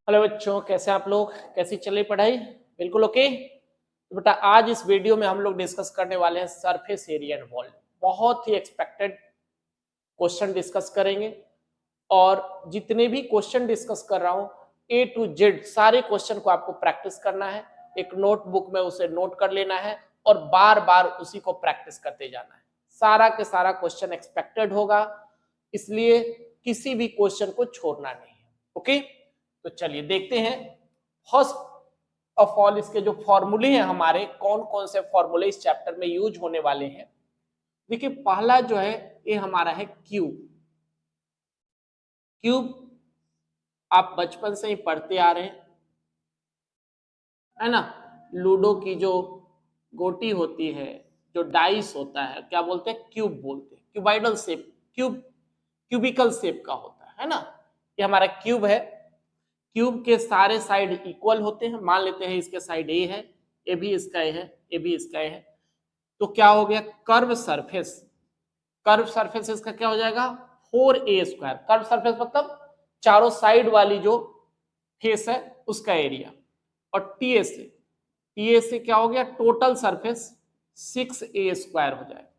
Hello बच्चों, कैसे आप लोग? कैसी चल रही पढ़ाई? बिल्कुल ओके। तो बेटा आज इस वीडियो में हम लोग डिस्कस करने वाले हैं सरफेस एरिया एंड वॉल्यूम। बहुत ही एक्सपेक्टेड क्वेश्चन डिस्कस करेंगे और जितने भी क्वेश्चन डिस्कस कर रहा हूं ए टू जेड सारे क्वेश्चन को आपको प्रैक्टिस करना है। एक नोटबुक में उसे नोट कर लेना है और बार बार उसी को प्रैक्टिस करते जाना है। सारा के सारा क्वेश्चन एक्सपेक्टेड होगा, इसलिए किसी भी क्वेश्चन को छोड़ना नहीं है। ओके, तो चलिए देखते हैं। फर्स्ट ऑफ ऑल इसके जो फॉर्मूले हैं हमारे, कौन कौन से फॉर्मूले इस चैप्टर में यूज होने वाले हैं। देखिए पहला जो है ये हमारा है क्यूब। क्यूब आप बचपन से ही पढ़ते आ रहे हैं, है ना। लूडो की जो गोटी होती है, जो डाइस होता है, क्या बोलते हैं? क्यूब बोलते हैं। Cuboidal shape, cube cubical shape का होता है ना। ये हमारा क्यूब है। क्यूब के सारे साइड इक्वल होते हैं। मान लेते हैं इसके साइड ए है, ए भी इसका ए है, ए भी इसका ए है। तो क्या हो गया? Curve surface. कर्व सरफेस इसका क्या हो जाएगा? 4a²। कर्व सरफेस मतलब चारों साइड वाली जो फेस है उसका एरिया। और टीए से क्या हो गया? टोटल सरफेस 6a² हो जाएगा।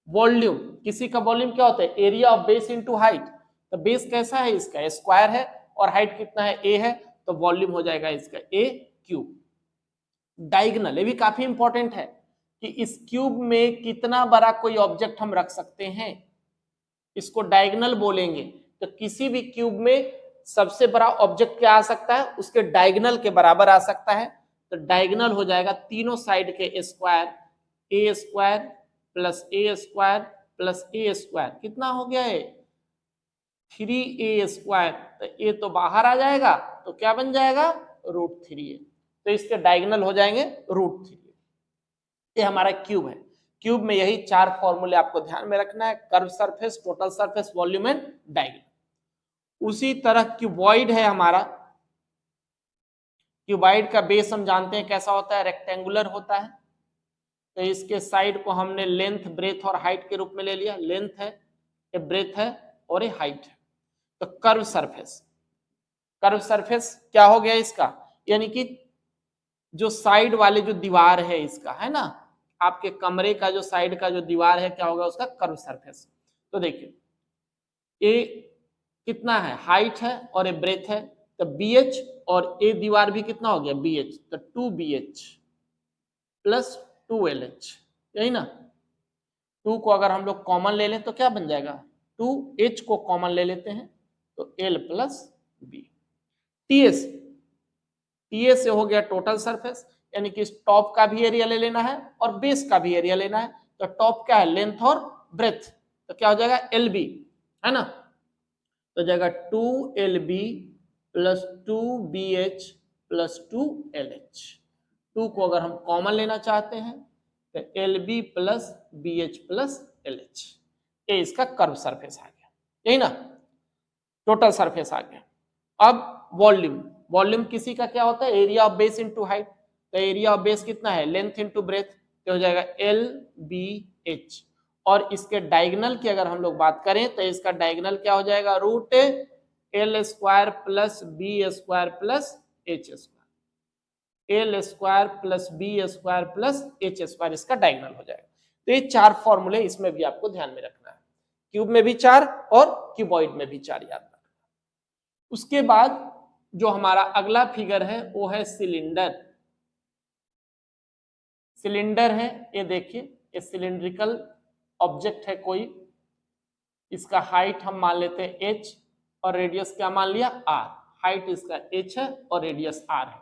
वॉल्यूम, किसी का वॉल्यूम क्या होता है? Area of base into height. तो बेस कैसा है इसका? स्क्वायर है और हाइट कितना है? ए है, तो वॉल्यूम हो जाएगा इसका ए क्यूब। डायगोनल, ये भी काफी इंपॉर्टेंट है कि इस क्यूब में कितना बड़ा कोई ऑब्जेक्ट हम रख सकते हैं, इसको डायगोनल बोलेंगे। तो किसी भी क्यूब में सबसे बड़ा ऑब्जेक्ट क्या आ सकता है? उसके डायगोनल के बराबर आ सकता है। तो डायगोनल हो जाएगा तीनों साइड के square, a² plus a² plus a²। कितना हो गया है? 3a²। तो ए तो बाहर आ जाएगा, तो क्या बन जाएगा? √3a। तो इसके डायगोनल हो जाएंगे √3। ये हमारा क्यूब है। क्यूब में यही चार फॉर्मूले आपको ध्यान में रखना है: curve surface, total surface, volume and diagonal. उसी तरह क्यूबॉइड है हमारा। क्यूबॉइड का बेस हम जानते हैं कैसा होता है? रेक्टेंगुलर होता है। तो इसके साइड को हमने लेंथ, ब्रेथ और हाइट के रूप में ले लिया। लेंथ है, ये ब्रेथ है और ये हाइट है। तो कर्व सरफेस, कर्व सरफेस क्या हो गया इसका? यानी कि जो साइड वाले जो दीवार है इसका, है ना, आपके कमरे का जो साइड का जो दीवार है, क्या होगा उसका? Curve surface. तो देखिए ए कितना है? हाइट है और ए ब्रेथ है। तो BH और ए दीवार भी कितना हो गया? BH। तो 2BH प्लस 2LH, यही ना। 2 को अगर हम लोग कॉमन ले लें तो क्या बन जाएगा? 2H को कॉमन ले लेते हैं तो L plus B। TS, TA से हो गया टोटल सरफेस, यानी कि टॉप का भी एरिया ले लेना है और बेस का भी एरिया लेना है। तो टॉप क्या है? लेंथ और ब्रेथ। तो क्या हो जाएगा? LB, है ना। तो जाएगा 2LB plus 2BH plus 2LH। 2 को अगर हम कॉमन लेना चाहते हैं तो LB plus BH plus LH। ये इसका कर्व सरफेस आ गया, यही ना। टोटल सरफेस आ गया। अब वॉल्यूम, वॉल्यूम किसी का क्या होता है? Area of base into height. तो एरिया ऑफ बेस कितना है? Length into breadth. तो हो जाएगा LBH। और इसके डायगोनल की अगर हम लोग बात करें तो इसका डायगोनल क्या हो जाएगा? √L² plus B² plus H²। L² plus B² plus H² इसका डायगोनल हो जाएगा। तो ये चार फॉर्मूले इसमें भी आपको ध्यान में रखना है। क्यूब में भी चार और क्यूबॉइड में भी चार याद रखना। उसके बाद जो हमारा अगला फिगर है वो है सिलेंडर। सिलेंडर है, ये देखिए, ये सिलिंड्रिकल ऑब्जेक्ट है कोई। इसका हाइट हम मान लेते हैं h और रेडियस क्या मान लिया? r। हाइट इसका h है और रेडियस r है।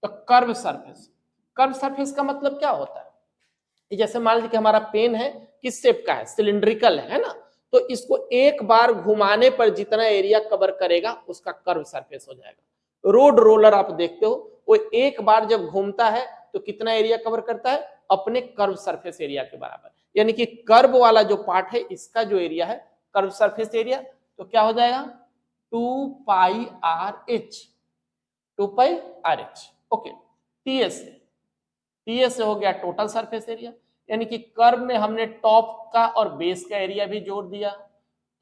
तो कर्व सरफेस, कर्व सरफेस का मतलब क्या होता है? जैसे मान लीजिए कि हमारा पेन है, किस शेप का है? सिलिंड्रिकल है ना। तो इसको एक बार घुमाने पर जितना एरिया कवर करेगा उसका कर्व सरफेस हो जाएगा। रोड रोलर आप देखते हो, वो एक बार जब घूमता है तो कितना एरिया कवर करता है? अपने कर्व सरफेस एरिया के बराबर। यानी कि कर्व वाला जो पार्ट है इसका जो एरिया है, कर्व सरफेस एरिया, तो क्या हो जाएगा? 2πRH। 2πRH। ओके। टीएस से हो गया टोटल सरफेस एरिया, यानी कि कर्व में हमने टॉप का और बेस का एरिया भी जोड़ दिया।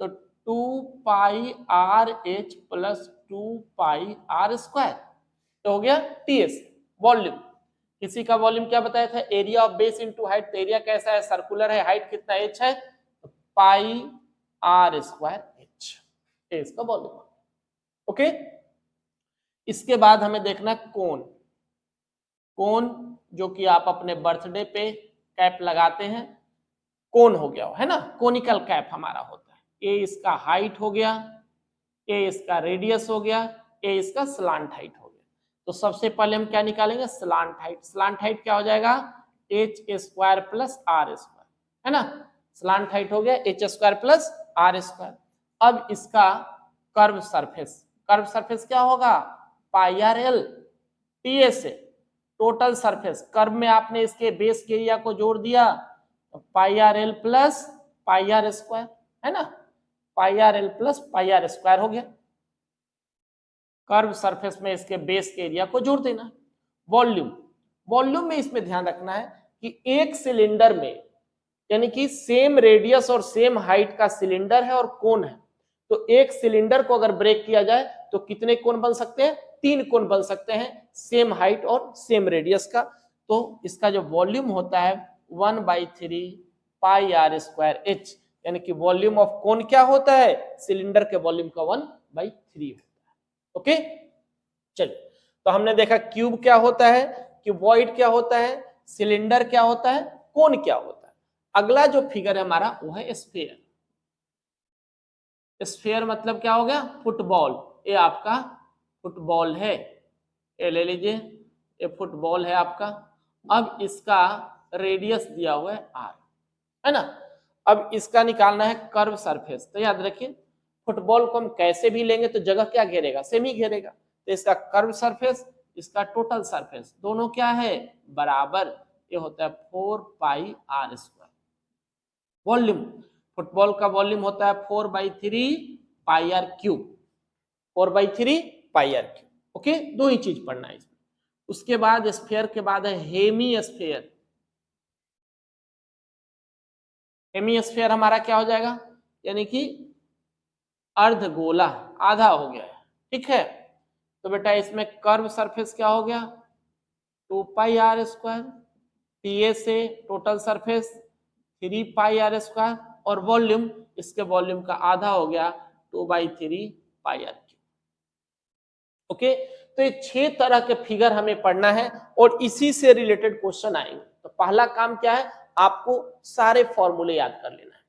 तो 2πRH plus 2 pi are square, तो हो गया टीएस वॉल्यूम। किसी का वॉल्यूम क्या बताया था, area of base into height, तो एरिया कैसा है, सर्कुलर है, हाइट कितना एच है, तो पाई आर स्क्वायर एच, इसका वॉल्यूम। ओके, इसके बाद हमें देखना कोन। कोन जो कि आप अपने बर्थडे पे कैप लगाते हैं, कोन हो गया है ना, कोनिकल कैप हमारा होता है। ए इसका हाइट हो गया, ए इसका रेडियस हो गया, ए इसका स्लांट हाइट हो गया। तो सबसे पहले हम क्या निकालेंगे, स्लांट हाइट। स्लांट हाइट क्या हो जाएगा, H square plus R square, है ना। स्लांट हाइट हो गया H square plus R square. अब इसका कर्व सरफेस, कर्व सरफेस क्या होगा, pi are L T S से टोटल सरफेस। कर्व में आपने इसके बेस के एरिया को जोड़ दिया, तो pi are l plus pi are square, है ना, pi are l plus pi are square हो गया। कर्व सरफेस में इसके बेस के एरिया को जोड़ देना। वॉल्यूम, वॉल्यूम में इसमें ध्यान रखना है कि एक सिलेंडर में, यानी कि सेम रेडियस और सेम हाइट का सिलेंडर है और कोन है, तो एक सिलेंडर को अगर ब्रेक किया जाए तो कितने कोन बन सकते हैं, 3 कोन बन सकते हैं, सेम हाइट और सेम रेडियस का। तो इसका जो वॉल्यूम होता है 1/3 पाई आर स्क्वायर एच, यानी कि वॉल्यूम ऑफ कोन क्या होता है, सिलेंडर के वॉल्यूम का 1/3 होता है। ओके, चलिए, तो हमने देखा क्यूब क्या होता है, क्यूबॉइड क्या होता है, सिलेंडर क्या होता है, कोन क्या होता है। अगला जो फिगर है हमारा वो है स्फीयर। स्फीयर मतलब क्या हो गया, फुटबॉल। ये आपका फुटबॉल है, ये ले लीजिए, ये फुटबॉल है आपका। अब इसका रेडियस दिया हुआ है आर, है ना। अब इसका निकालना है कर्व सरफेस। तो याद रखिए, फुटबॉल को हम कैसे भी लेंगे तो जगह क्या घेरेगा, सेम ही घेरेगा। तो इसका कर्व सरफेस, इसका टोटल सरफेस, दोनों क्या है, बराबर। ये होता है 4 pi are square. Volume, football का वॉल्यूम होता है 4/3 pi are cube, 4/3 pi are cube. Okay, दो ही चीज पढ़ना है इसमें। उसके बाद स्फीयर के बाद है हेमी स्फीयर। हेमी स्फीयर हमारा क्या हो जाएगा, यानी कि अर्धगोला, आधा हो गया है, ठीक है। तो बेटा इसमें कर्व सरफेस क्या हो गया, 2 पाई आर स्क्वायर, टीए से total surface 3 pi are square, और वॉल्यूम, इसके वॉल्यूम का आधा हो गया 2/3 पाई आर क्यूब। ओके, तो ये 6 तरह के फिगर हमें पढ़ना है और इसी से रिलेटेड क्वेश्चन आएंगे। तो पहला काम क्या है, आपको सारे फॉर्मूले याद कर लेना है।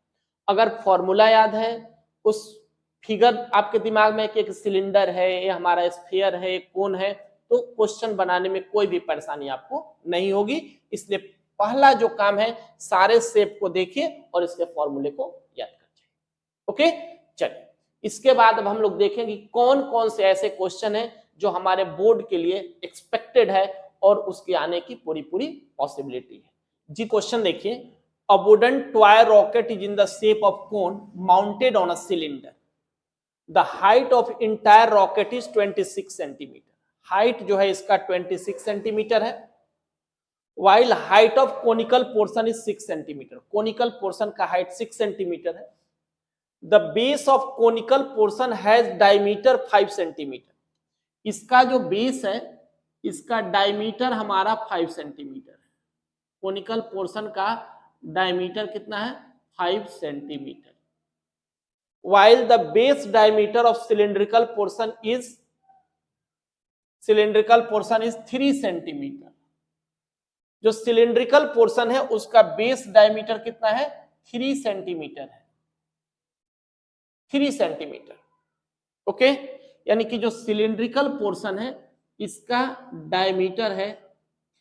अगर फॉर्मूला याद है, उस फिगर आपके दिमाग में कि एक सिलेंडर है, ये हमारा स्फीयर है, एक कोन है, तो क्वेश्चन बनाने में कोई भी परेशानी आपको नहीं होगी। इसलिए पहला जो काम है, सारे शेप को देखिए और इसके फॉर्मूले को याद कर जाइए। ओके, चलिए, इसके बाद अब हम लोग देखेंगे कौन कौन से ऐसे क्वेश्चन है जो हमारे बोर्ड के लिए एक्सपेक्टेड है और उसके आने की पूरी पूरी पॉसिबिलिटी है जी। क्वेश्चन देखिए, a wooden toy rocket is in the shape of cone mounted on a cylinder. The height of entire rocket is 26 centimetre. Height जो है इसका 26 सेंटीमीटर है, while height of conical portion is 6 centimetre. Conical portion का height 6 centimetre है। The base of conical portion has diameter 5 centimetre. इसका जो base है, इसका डायमीटर हमारा 5 सेंटीमीटर है। कोनिकल पोर्शन का डायमीटर कितना है, 5 centimetre. While the base diameter of cylindrical portion is 3 centimetre. जो सिलिंड्रिकल पोर्शन है उसका बेस डायमीटर कितना है, 3 सेंटीमीटर है, 3 सेंटीमीटर। ओके, यानी कि जो सिलिंड्रिकल पोर्शन है इसका डायमीटर है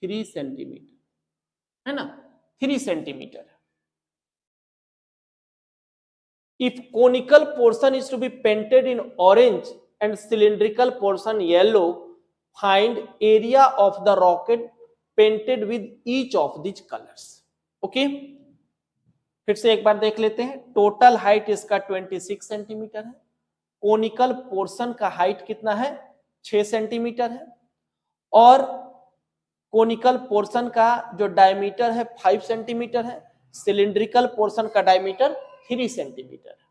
3 सेंटीमीटर, है ना, 3 centimetre. If conical portion is to be painted in orange and cylindrical portion yellow, find area of the rocket painted with each of this colours. Okay, फिर से एक बार देख लेते हैं। टोटल हाइट इसका 26 सेंटीमीटर है, कोनिकल पोर्शन का height कितना है, 6 सेंटीमीटर है, और कोनिकल पोर्शन का जो डायमीटर है 5 सेंटीमीटर है, सिलिंड्रिकल पोर्शन का डायमीटर 3 सेंटीमीटर है।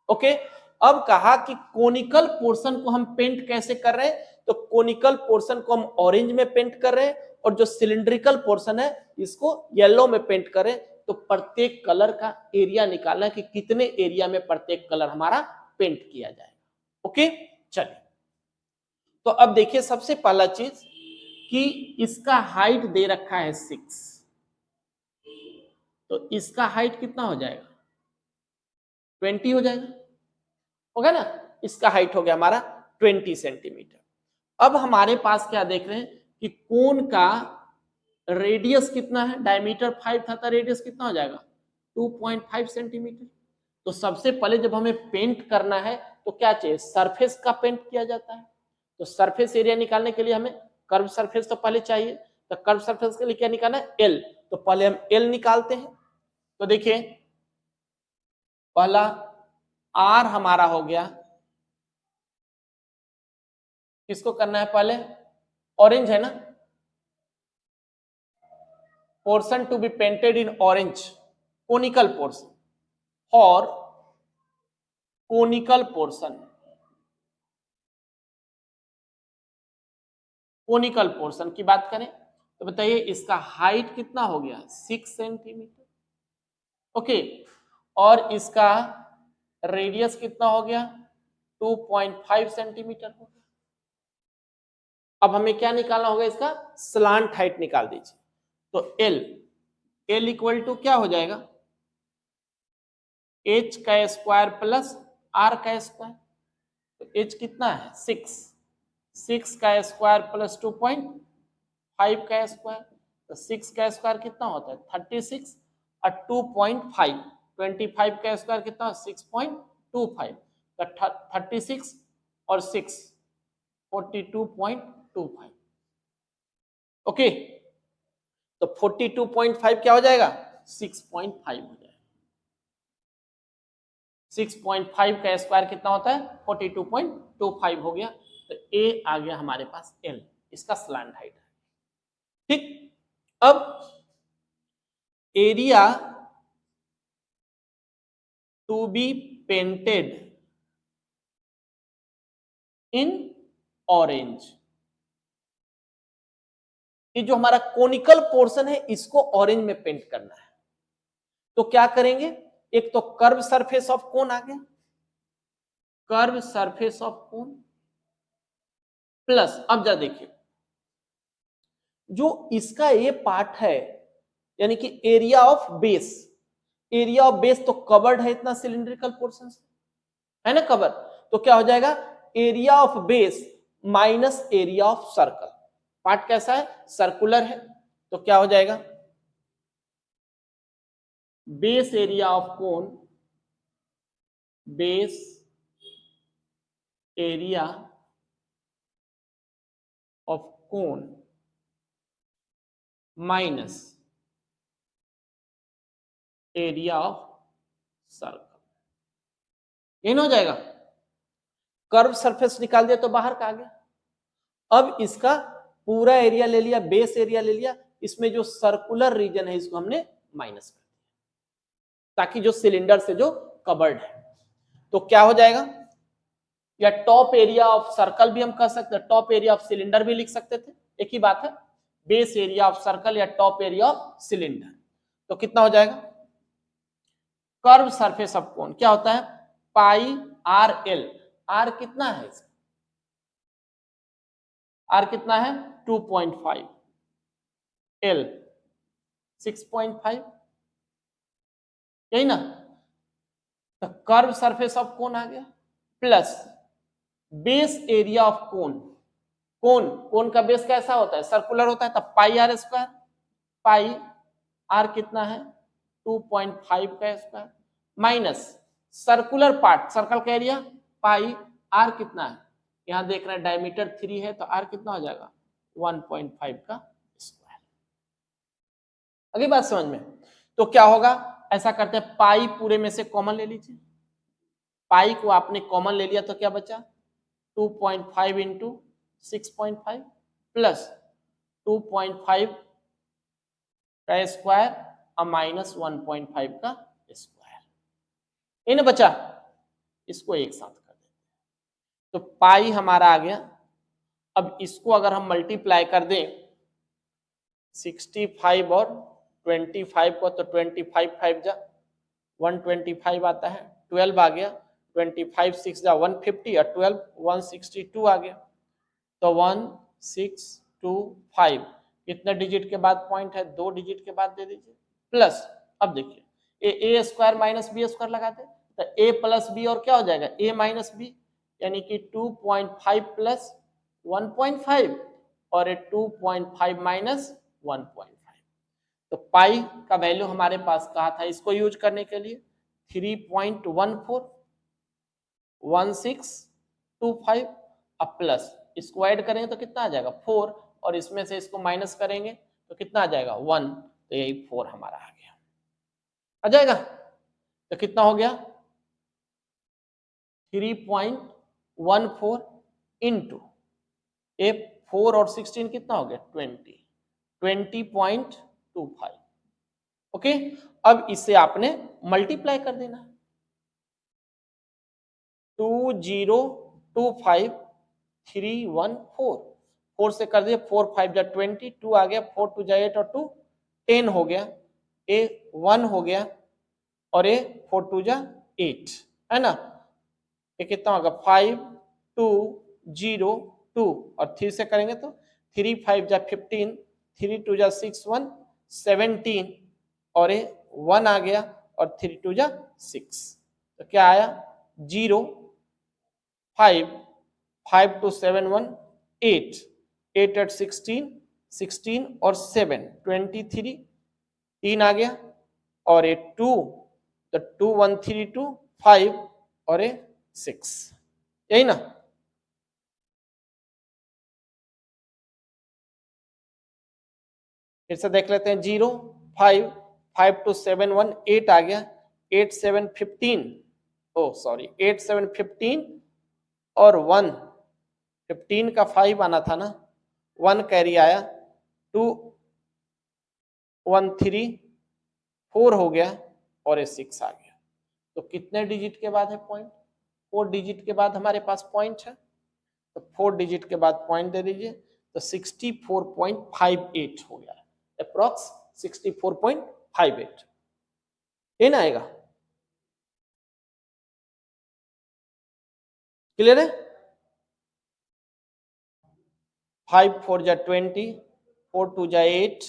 ओके, अब कहा कि कोनिकल पोर्शन को हम पेंट कैसे कर रहे हैं, तो कोनिकल पोर्शन को हम ऑरेंज में पेंट कर रहे हैं और जो सिलिंड्रिकल पोर्शन है इसको येलो में पेंट करें। तो प्रत्येक कलर का एरिया निकालना कि कितने एरिया में प्रत्येक कलर हमारा पेंट किया जाएगा। ओके, चलिए तो अब देखिए सबसे पहला चीज कि इसका हाइट दे रखा है 6, तो इसका हाइट कितना हो जाएगा 20 हो जाएगा, होगा ना। इसका हाइट हो गया हमारा 20 सेंटीमीटर। अब हमारे पास क्या देख रहे हैं कि कोन का रेडियस कितना है, डायमीटर 5 था तो रेडियस कितना हो जाएगा 2.5 सेंटीमीटर। तो सबसे पहले जब हमें पेंट करना है तो क्या चाहिए, सरफेस का पेंट किया जाता है। तो सरफेस एरिया निकालने के लिए हमें कर्व सरफेस तो पहले चाहिए, तो कर्व सरफेस के लिए क्या निकालना है, एल। तो पहले हम एल निकालते हैं। तो देखिए पहला आर हमारा हो गया, किसको करना है पहले, ऑरेंज है ना, portion to be painted in orange, conical portion और कोनिकल पोर्शन, कोनिकल पोर्शन की बात करें तो बताइए इसका हाइट कितना हो गया 6 सेंटीमीटर। ओके, और इसका रेडियस कितना हो गया 2.5 सेंटीमीटर हो गया। अब हमें क्या निकालना होगा, इसका स्लांट हाइट निकाल दीजिए। तो एल इक्वल टू क्या हो जाएगा, एच का स्क्वायर प्लस आर का स्क्वायर। तो एच कितना है 6 का स्क्वायर प्लस 2.5 का स्क्वायर। तो 6 का स्क्वायर कितना होता है 36 और 2.5 25 का स्क्वायर कितना 6.25। तो 36 और 6 42.25। ओके, तो 42.5 क्या हो जाएगा 6.5 हो जाएगा। 6.5 का स्क्वायर कितना होता है 42.25 हो गया। तो ए आ गया हमारे पास एल, इसका स्लैंट हाइट है। ठीक, अब area to be painted in orange, ये जो हमारा कोनिकल पोर्शन है इसको ऑरेंज में पेंट करना है। तो क्या करेंगे, एक तो कर्व सरफेस ऑफ कोन आ गया, curve surface of cone plus, अब जा देखिए जो इसका ये पार्ट है यानी कि area of base, area of base तो कवर्ड है इतना सिलिंड्रिकल पोर्शन से, है ना कवर। तो क्या हो जाएगा area of base minus area of circle. Part कैसा है सर्कुलर है, तो क्या हो जाएगा base area of cone, base area of cone minus area of circle, ये हो जाएगा। कर्व सरफेस निकाल दिया तो बाहर का आ गया। अब इसका पूरा एरिया ले लिया, बेस एरिया ले लिया, इसमें जो सर्कुलर रीजन है इसको हमने माइनस कर दिया ताकि जो सिलेंडर से जो कवर्ड है, तो क्या हो जाएगा, या टॉप एरिया ऑफ सर्कल भी हम कह सकते हैं, टॉप एरिया ऑफ सिलेंडर भी लिख सकते थे, एक ही बात है, बेस एरिया ऑफ सर्कल या टॉप एरिया ऑफ सिलेंडर। तो कितना हो जाएगा कर्व सरफेस ऑफ कोन क्या होता है पाई आर एल। आर कितना है, आर कितना है 2.5, एल 6.5, यही ना। तो कर्व सरफेस ऑफ कोन आ गया plus base area of cone, cone का बेस कैसा होता है सर्कुलर होता है, तब pi are square, pi are कितना है 2.5 का square minus circular part, circle का एरिया पाई आर कितना है, यहां देख रहे हैं डायमीटर 3 है तो आर कितना हो जाएगा 1.5 का स्क्वायर। अगली बात समझ में, तो क्या होगा ऐसा करते हैं पाई पूरे में से कॉमन ले लीजिए, पाई को आपने कॉमन ले लिया तो क्या बचा 2.5 इंटू 6.5 प्लस 2.5 का स्क्वायर और माइनस 1.5 का स्क्वायर, ये ना बचा। इसको एक साथ कर देते हैं, तो पाई हमारा आ गया। अब इसको अगर हम मल्टीप्लाई कर दें 65 और 25 को, तो 25 5 जा 125 आता है, 12 आ गया, 25 6 जा 150 और 12 162 आ गया। तो 1625 कितने डिजिट के बाद पॉइंट है, 2 डिजिट के बाद दे दीजिए, प्लस अब देखिए ए स्क्वायर माइनस बी स्क्वायर लगाते, तो ए प्लस बी और क्या हो जाएगा ए माइनस बी, यानी कि 2.5 प्लस 1.5 और 2.5 माइनस 1.5। तो पाई का वैल्यू हमारे पास कहा था, इसको यूज करने के लिए 3.141625, अब प्लस इसको ऐड करेंगे तो कितना आ जाएगा 4, और इसमें से इसको माइनस करेंगे तो कितना आ जाएगा 1, तो यही 4 हमारा आ गया, आ जाएगा। तो कितना हो गया 3.14 इंटू ए 4 और 16 कितना हो गया 20.25। ओके, अब इसे आपने मल्टीप्लाई कर देना, 2025314, 4 से कर दिए, 4 5 जा 20, 2 आ गया, 4 2 जा 8 और 2 10 हो गया, ए 1 हो गया और ए 4 2 जा 8, है ना। ये कितना होगा 5202 और 3 से करेंगे तो 3 5 जा 15, 3 2 जा 6 1 17 और ये 1 आ गया और 3 2 जा 6, तो क्या आया 0 5 5 2 7 1 8 8 8 16 16 और 7 23, 3 आ गया और ये 2, तो 2 1 3 2 5 और ये 6, यही ना। फिर से देख लेते हैं, 0 5 5 2 7 1 8 आ गया, 8 7 15, ओ सॉरी 8 7 15 और 1 15 का 5 आना था ना, 1 कैरी आया, 2 1 3 4 हो गया और ये 6 आ गया। तो कितने डिजिट के बाद है पॉइंट, 4 डिजिट के बाद हमारे पास पॉइंट है, तो 4 डिजिट के बाद पॉइंट दे दीजिए, तो 64.58 हो गया, अप्रॉक्स 64.58, ये ना आएगा, क्लियर है। 5 4 जा 20, 4 2 जा 8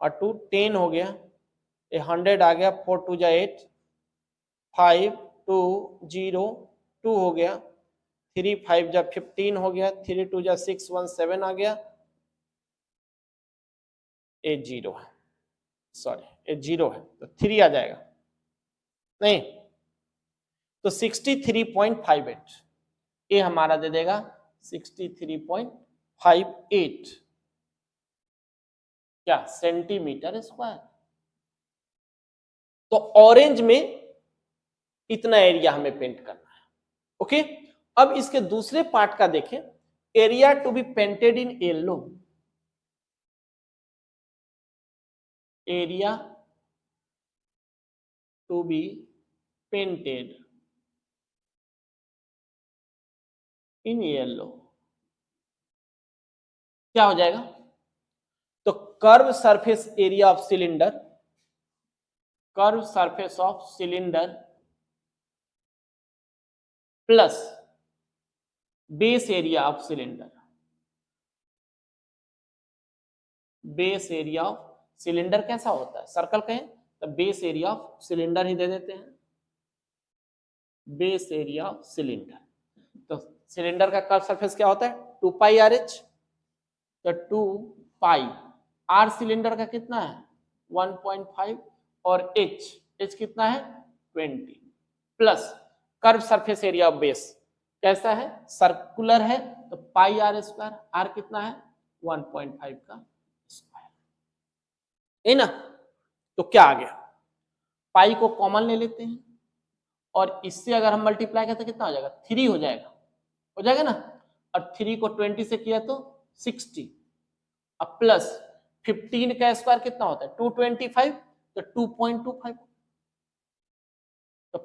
और 2 10 हो गया, ये 100 आ गया, 4 2 जा 8, 5 2 0 2 हो गया, 3 5 जा 15 हो गया, 3 2 जा 6 1 7 आ गया, ये 0 है, सॉरी ये 0 है, तो 3 आ जाएगा नहीं, तो 63.58 ये हमारा दे देगा 63.58 क्या सेंटीमीटर स्क्वायर। तो ऑरेंज में इतना एरिया हमें पेंट करना है। ओके, अब इसके दूसरे पार्ट का देखें, area to be painted in yellow, area to be painted in yellow, क्या हो जाएगा, तो curve surface area of cylinder, curve surface of cylinder plus base area of cylinder, base area of cylinder कैसा होता है, circle कहें तो base area of cylinder ही दे देते हैं, बेस एरिया ऑफ सिलेंडर। तो सिलेंडर का कर्व सरफेस क्या होता है 2 पाई आर एच, तो 2 पाई आर सिलेंडर का कितना है 1.5 और एच कितना है 20 plus curve surface area of base कैसा है सर्कुलर है, तो पाई आर स्क्वायर, आर कितना है 1.5 का स्क्वायर, है ना। तो क्या आ गया, पाई को कॉमन ले लेते हैं और इससे अगर हम मल्टीप्लाई करते कितना हो जाएगा 3 हो जाएगा ना, और 3 को 20 से किया तो 60, अब प्लस 15 का स्क्वायर कितना होता है 225, तो 2.25 तो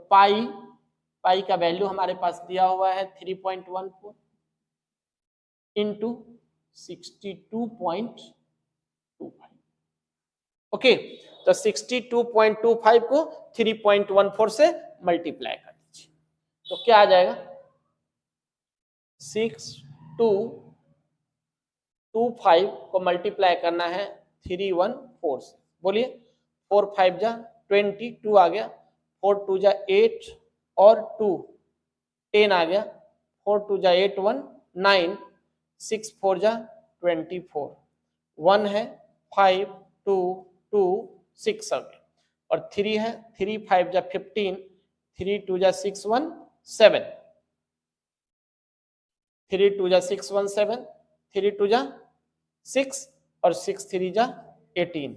पाई का वैल्यू हमारे पास दिया हुआ है 3.14 इंटू 62.25। ओके, तो 62.25 को 3.14 से मल्टीप्लाई कर दीजिए, तो क्या आ जाएगा 6225 को मल्टीप्लाई करना है 314 से, बोलिए 4 5 जा 20, 2 आ गया, 4 2 जा 8 और 2 10 आ गया, 4 2 जा 8 1 9, 6 4 जा 24, 1 है 5 2 2 6 आ गया, और 3 है 3 5 जा 15, 3 2 जा 6 1 7, 3 2 जा 6 1 7, 3 2 जा 6 और 6 3 जा 18,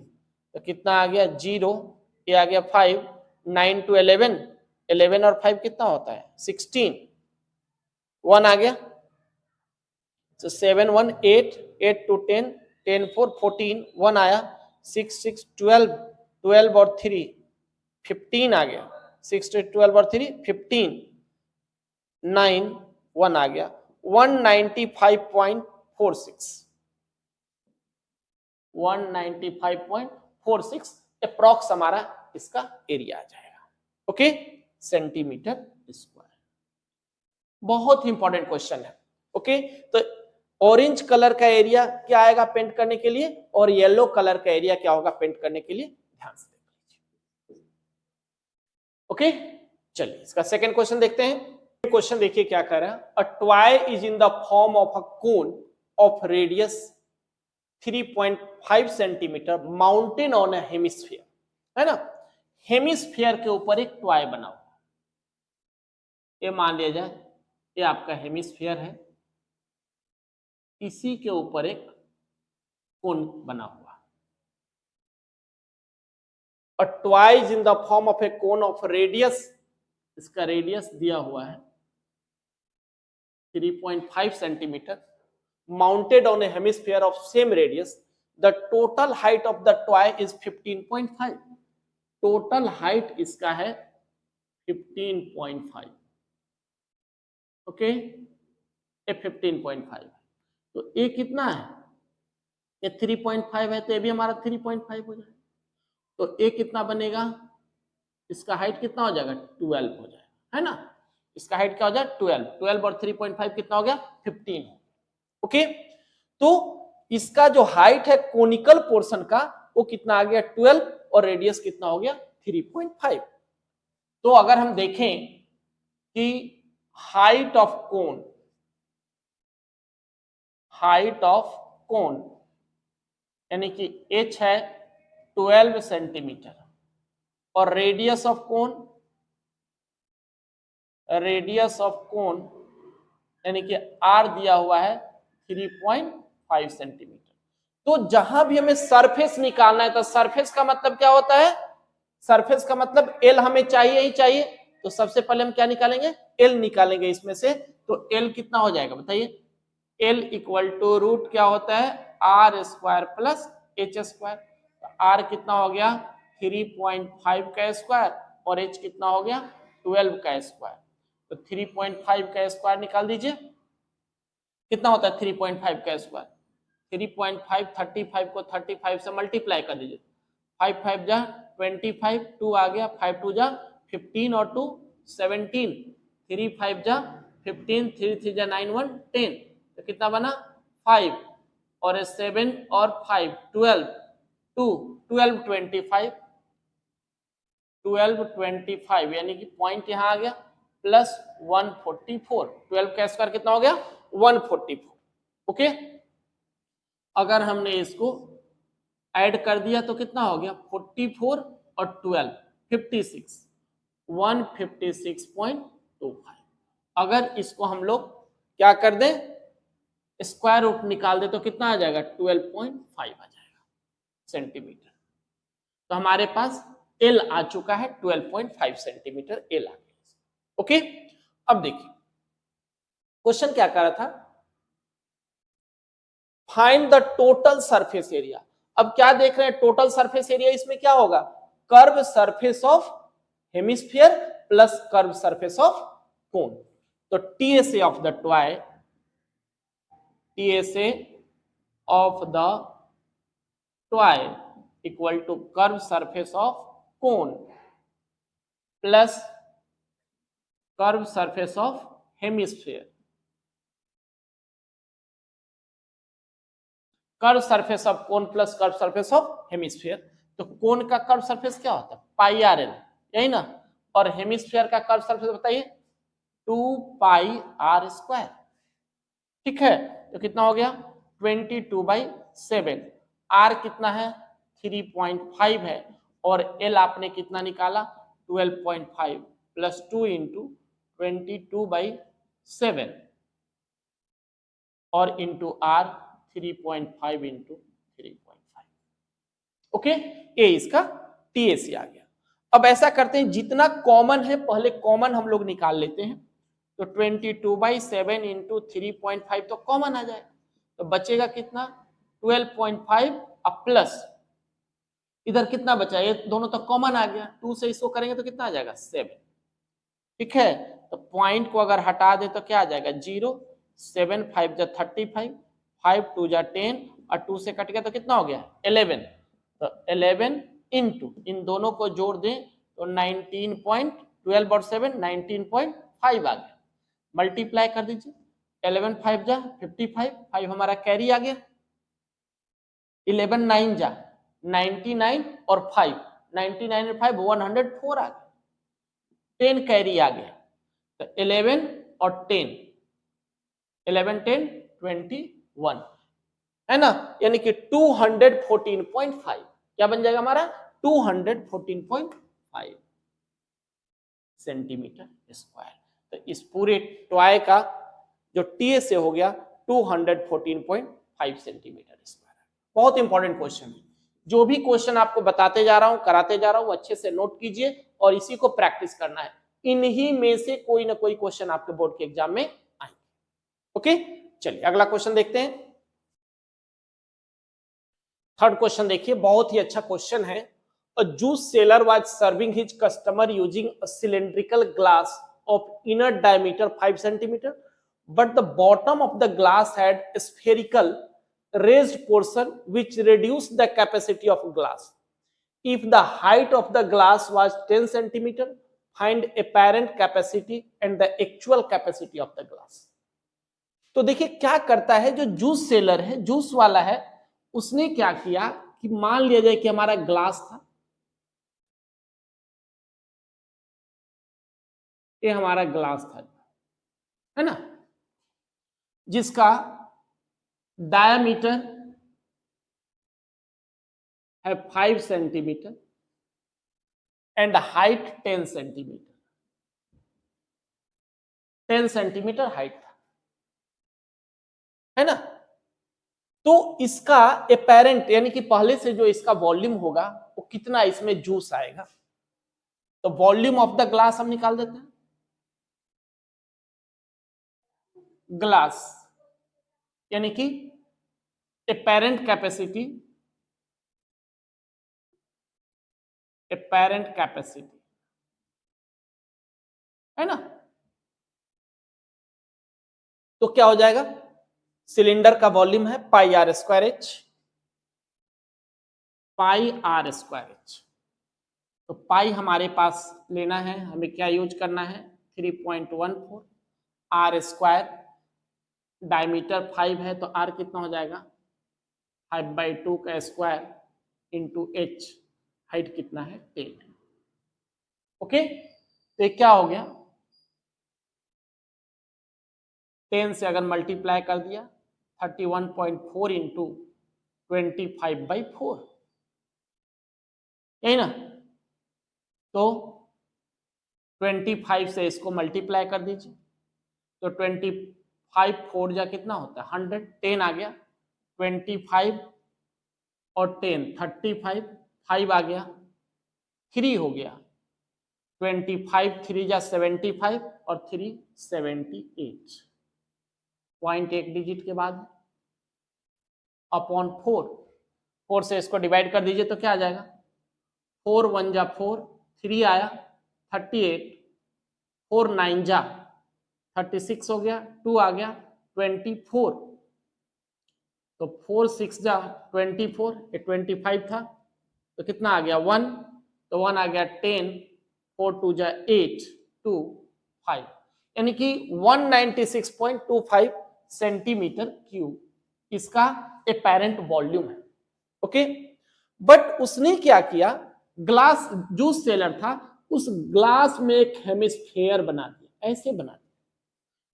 तो कितना आ गया 0, ये आ गया 5, 9 to 11, 11 और 5 कितना होता है 16, 1 आ गया, तो 7 1 8, 8 to 10, 10 4 14, 1 आया, 6 6 12, 12 और 3 15 आ गया, 6 to 12 और 3 15, 9 1 आ गया, 195.46, 195.46 अप्रॉक्स हमारा इसका एरिया आ जाएगा। Okay, centimetre square. बहुत ही इंपॉर्टेंट क्वेश्चन है। ओके, तो ऑरेंज कलर का एरिया क्या आएगा पेंट करने के लिए, और येलो कलर का एरिया क्या होगा पेंट करने के लिए, ध्यान से देख लीजिए। ओके, चलिए इसका सेकंड क्वेश्चन देखते हैं। क्वेश्चन देखिए क्या कह रहा है, a toy is in the form of a cone of radius 3.5 centimetre mountain on a hemisphere, है ना, हेमिस्फीयर के ऊपर एक टॉय बना हुआ, ये मान लिया जाए ये आपका हेमिस्फीयर है, इसी के ऊपर एक कोन बना हुआ, a toy is in the form of A cone of radius, इसका रेडियस दिया हुआ है 3.5 centimetre, mounted on a hemisphere of same radius, the total height of the toy is 15.5, total height इसका है 15.5, ओके, ये 15.5, तो ये कितना है, ये 3.5 है, तो ये भी हमारा 3.5 हो जाएगा, तो ये कितना बनेगा, इसका हाइट कितना हो जाएगा 12 हो जाएगा, है ना, इसका हाइट क्या हो जाएगा 12 और 3.5 कितना हो गया 15। ओके, तो इसका जो हाइट है कोनिकल पोर्शन का वो कितना आ गया 12 और रेडियस कितना हो गया 3.5। तो अगर हम देखें कि हाइट ऑफ कोन यानी कि h है 12 सेंटीमीटर और रेडियस ऑफ कोन यानी कि r दिया हुआ है 3.5 सेंटीमीटर। तो जहां भी हमें सरफेस निकालना है, तो सरफेस का मतलब क्या होता है, सरफेस का मतलब L हमें चाहिए ही चाहिए, तो सबसे पहले हम क्या निकालेंगे L निकालेंगे इसमें से, तो L कितना हो जाएगा बताइए, L इक्वल टू रूट क्या होता है r square plus h square, तो r कितना हो गया 3.5 का स्क्वायर और h कितना हो गया 12 का स्क्वायर, तो 3.5 का स्क्वायर निकाल दीजिए, कितना होता है 3.5 का स्क्वायर, 3.5 35 को 35 से मल्टीप्लाई कर दीजिए, 5 5 जा 25, 2 आ गया, 5 2 जा 15 और 2 17, 3 5 जा 15, 3 3 जा 9 1 10, तो कितना बना 5 और 7 और 5 12, 2 12 25 यानी कि पॉइंट यहां आ गया प्लस 144, 12 का स्क्वायर कितना हो गया 144। ओके, अगर हमने इसको ऐड कर दिया तो कितना हो गया 44 और 12 56, 156.25। अगर इसको हम लोग क्या कर दें स्क्वायर रूट निकाल दे तो कितना आ जाएगा 12.5 आ जाएगा सेंटीमीटर, तो हमारे पास L आ चुका है 12.5 सेंटीमीटर L आ गया। ओके, अब देखिए क्वेश्चन क्या कर रहा था, find the total surface area. अब क्या देख रहे हैं टोटल सरफेस एरिया, इसमें क्या होगा curve surface of hemisphere plus curve surface of कोन। तो TSA of the toy, TSA of the toy equal to curved surface of cone plus curved surface of hemisphere। Curve surface of cone plus curve surface of hemisphere. तो कोन का curve surface क्या होता है? Pi R L, यही ना। और hemisphere का curve surface बताइए 2 पाई आर स्क्वायर। ठीक है, तो कितना हो गया 22/7। आर कितना है 3.5 है और एल आपने कितना निकाला 12.5 प्लस 2 इंटू 22/7 और इंटू आर 3.5 इंटू 3.5। ओके, ये इसका टीएसी आ गया। अब ऐसा करते हैं, जितना कॉमन है पहले कॉमन हम लोग निकाल लेते हैं। तो 22/7 इंटू 3.5 तो कॉमन आ जाएगा, तो बचेगा कितना 12.5 अब प्लस इधर कितना बचा, ये दोनों तो कॉमन आ गया, 2 से इसको करेंगे तो कितना आ जाएगा 7। ठीक है, तो पॉइंट को अगर हटा दे तो क्या आ जाएगा 0, 7 5 जा 35, 5 2 जा 10 और 2 से कट गया तो कितना हो गया 11। तो 11 इंटू इन दोनों को जोड़ दें तो 19.12 और 7 19.5 आ गया। मल्टीप्लाई कर दीजिए, 11 5 जा 55, 5 हमारा कैरी आ गया, 11 9 जा 99 और 5 99 और 5 104 आ गया, 10 कैरी आ गया। तो 11 और 10 11 10 21 है ना, यानी कि 214.5 क्या बन जाएगा हमारा 214.5 सेंटीमीटर स्क्वायर। तो इस पूरे टॉय का जो टीएस हो गया 214.5 सेंटीमीटर स्क्वायर। बहुत इंपॉर्टेंट क्वेश्चन है, जो भी क्वेश्चन आपको बताते जा रहा हूं कराते जा रहा हूं अच्छे से नोट कीजिए और इसी को प्रैक्टिस करना है। इन्हीं में से कोई ना कोई क्वेश्चन आपके बोर्ड के एग्जाम में आएंगे। ओके, चलिए अगला क्वेश्चन देखते हैं। थर्ड क्वेश्चन देखिए, बहुत ही अच्छा क्वेश्चन है। A juice seller was serving his customer using a cylindrical glass of inner diameter 5 cm, but the bottom of the glass had a spherical raised portion which reduced the capacity of glass. If the height of the glass was 10 cm, find apparent capacity and the actual capacity of the glass. तो देखिए क्या करता है, जो juice seller है, juice वाला है, उसने क्या किया कि मान लिया जाए कि हमारा ग्लास था, ये हमारा ग्लास था है ना, जिसका डायामीटर है 5 centimetre and height 10 centimetre, 10 centimetre height था, है ना। तो इसका एपेरेंट यानी कि पहले से जो इसका वॉल्यूम होगा वो कितना इसमें जूस आएगा, तो वॉल्यूम ऑफ द ग्लास हम निकाल देते हैं। ग्लास यानी कि एपेरेंट कैपेसिटी, एपेरेंट कैपेसिटी है ना, तो क्या हो जाएगा, सिलेंडर का वॉल्यूम है pi are square H, pi are square h. तो पाई हमारे पास लेना है, हमें क्या यूज करना है 3.14, आर स्क्वायर डायमीटर 5 है तो आर कितना हो जाएगा 5/2 का स्क्वायर इंटू एच, हाइट कितना है 10। ओके, तो ये क्या हो गया 10 से अगर मल्टीप्लाई कर दिया 31.4 इंटू 25/4, यही ना। तो 25 से इसको मल्टीप्लाई कर दीजिए तो 25 4 जा कितना होता है 100, 10 आ गया, 25 और 10 35, 5 आ गया, 3 हो गया, 25 3 जा 75 और 3 78, पॉइंट एक डिजिट के बाद अपॉन 4 से इसको डिवाइड कर दीजिए तो क्या आ जाएगा 4 1 जा 4, 3 आया 38 4 9 जा 36 हो गया, 2 आ गया 24, तो 4 6 जा 24, ये 25 था, तो कितना आ गया 1, तो 1 आ गया 10, 4 2 जा 8 2 5, यानी कि 196.25 सेंटीमीटर क्यूब इसका एपेरेंट वॉल्यूम है। ओके, बट उसने क्या किया, ग्लास जूस सेलर था, उस ग्लास में एक हेमिस्फेयर बना दिया, ऐसे बना दिया।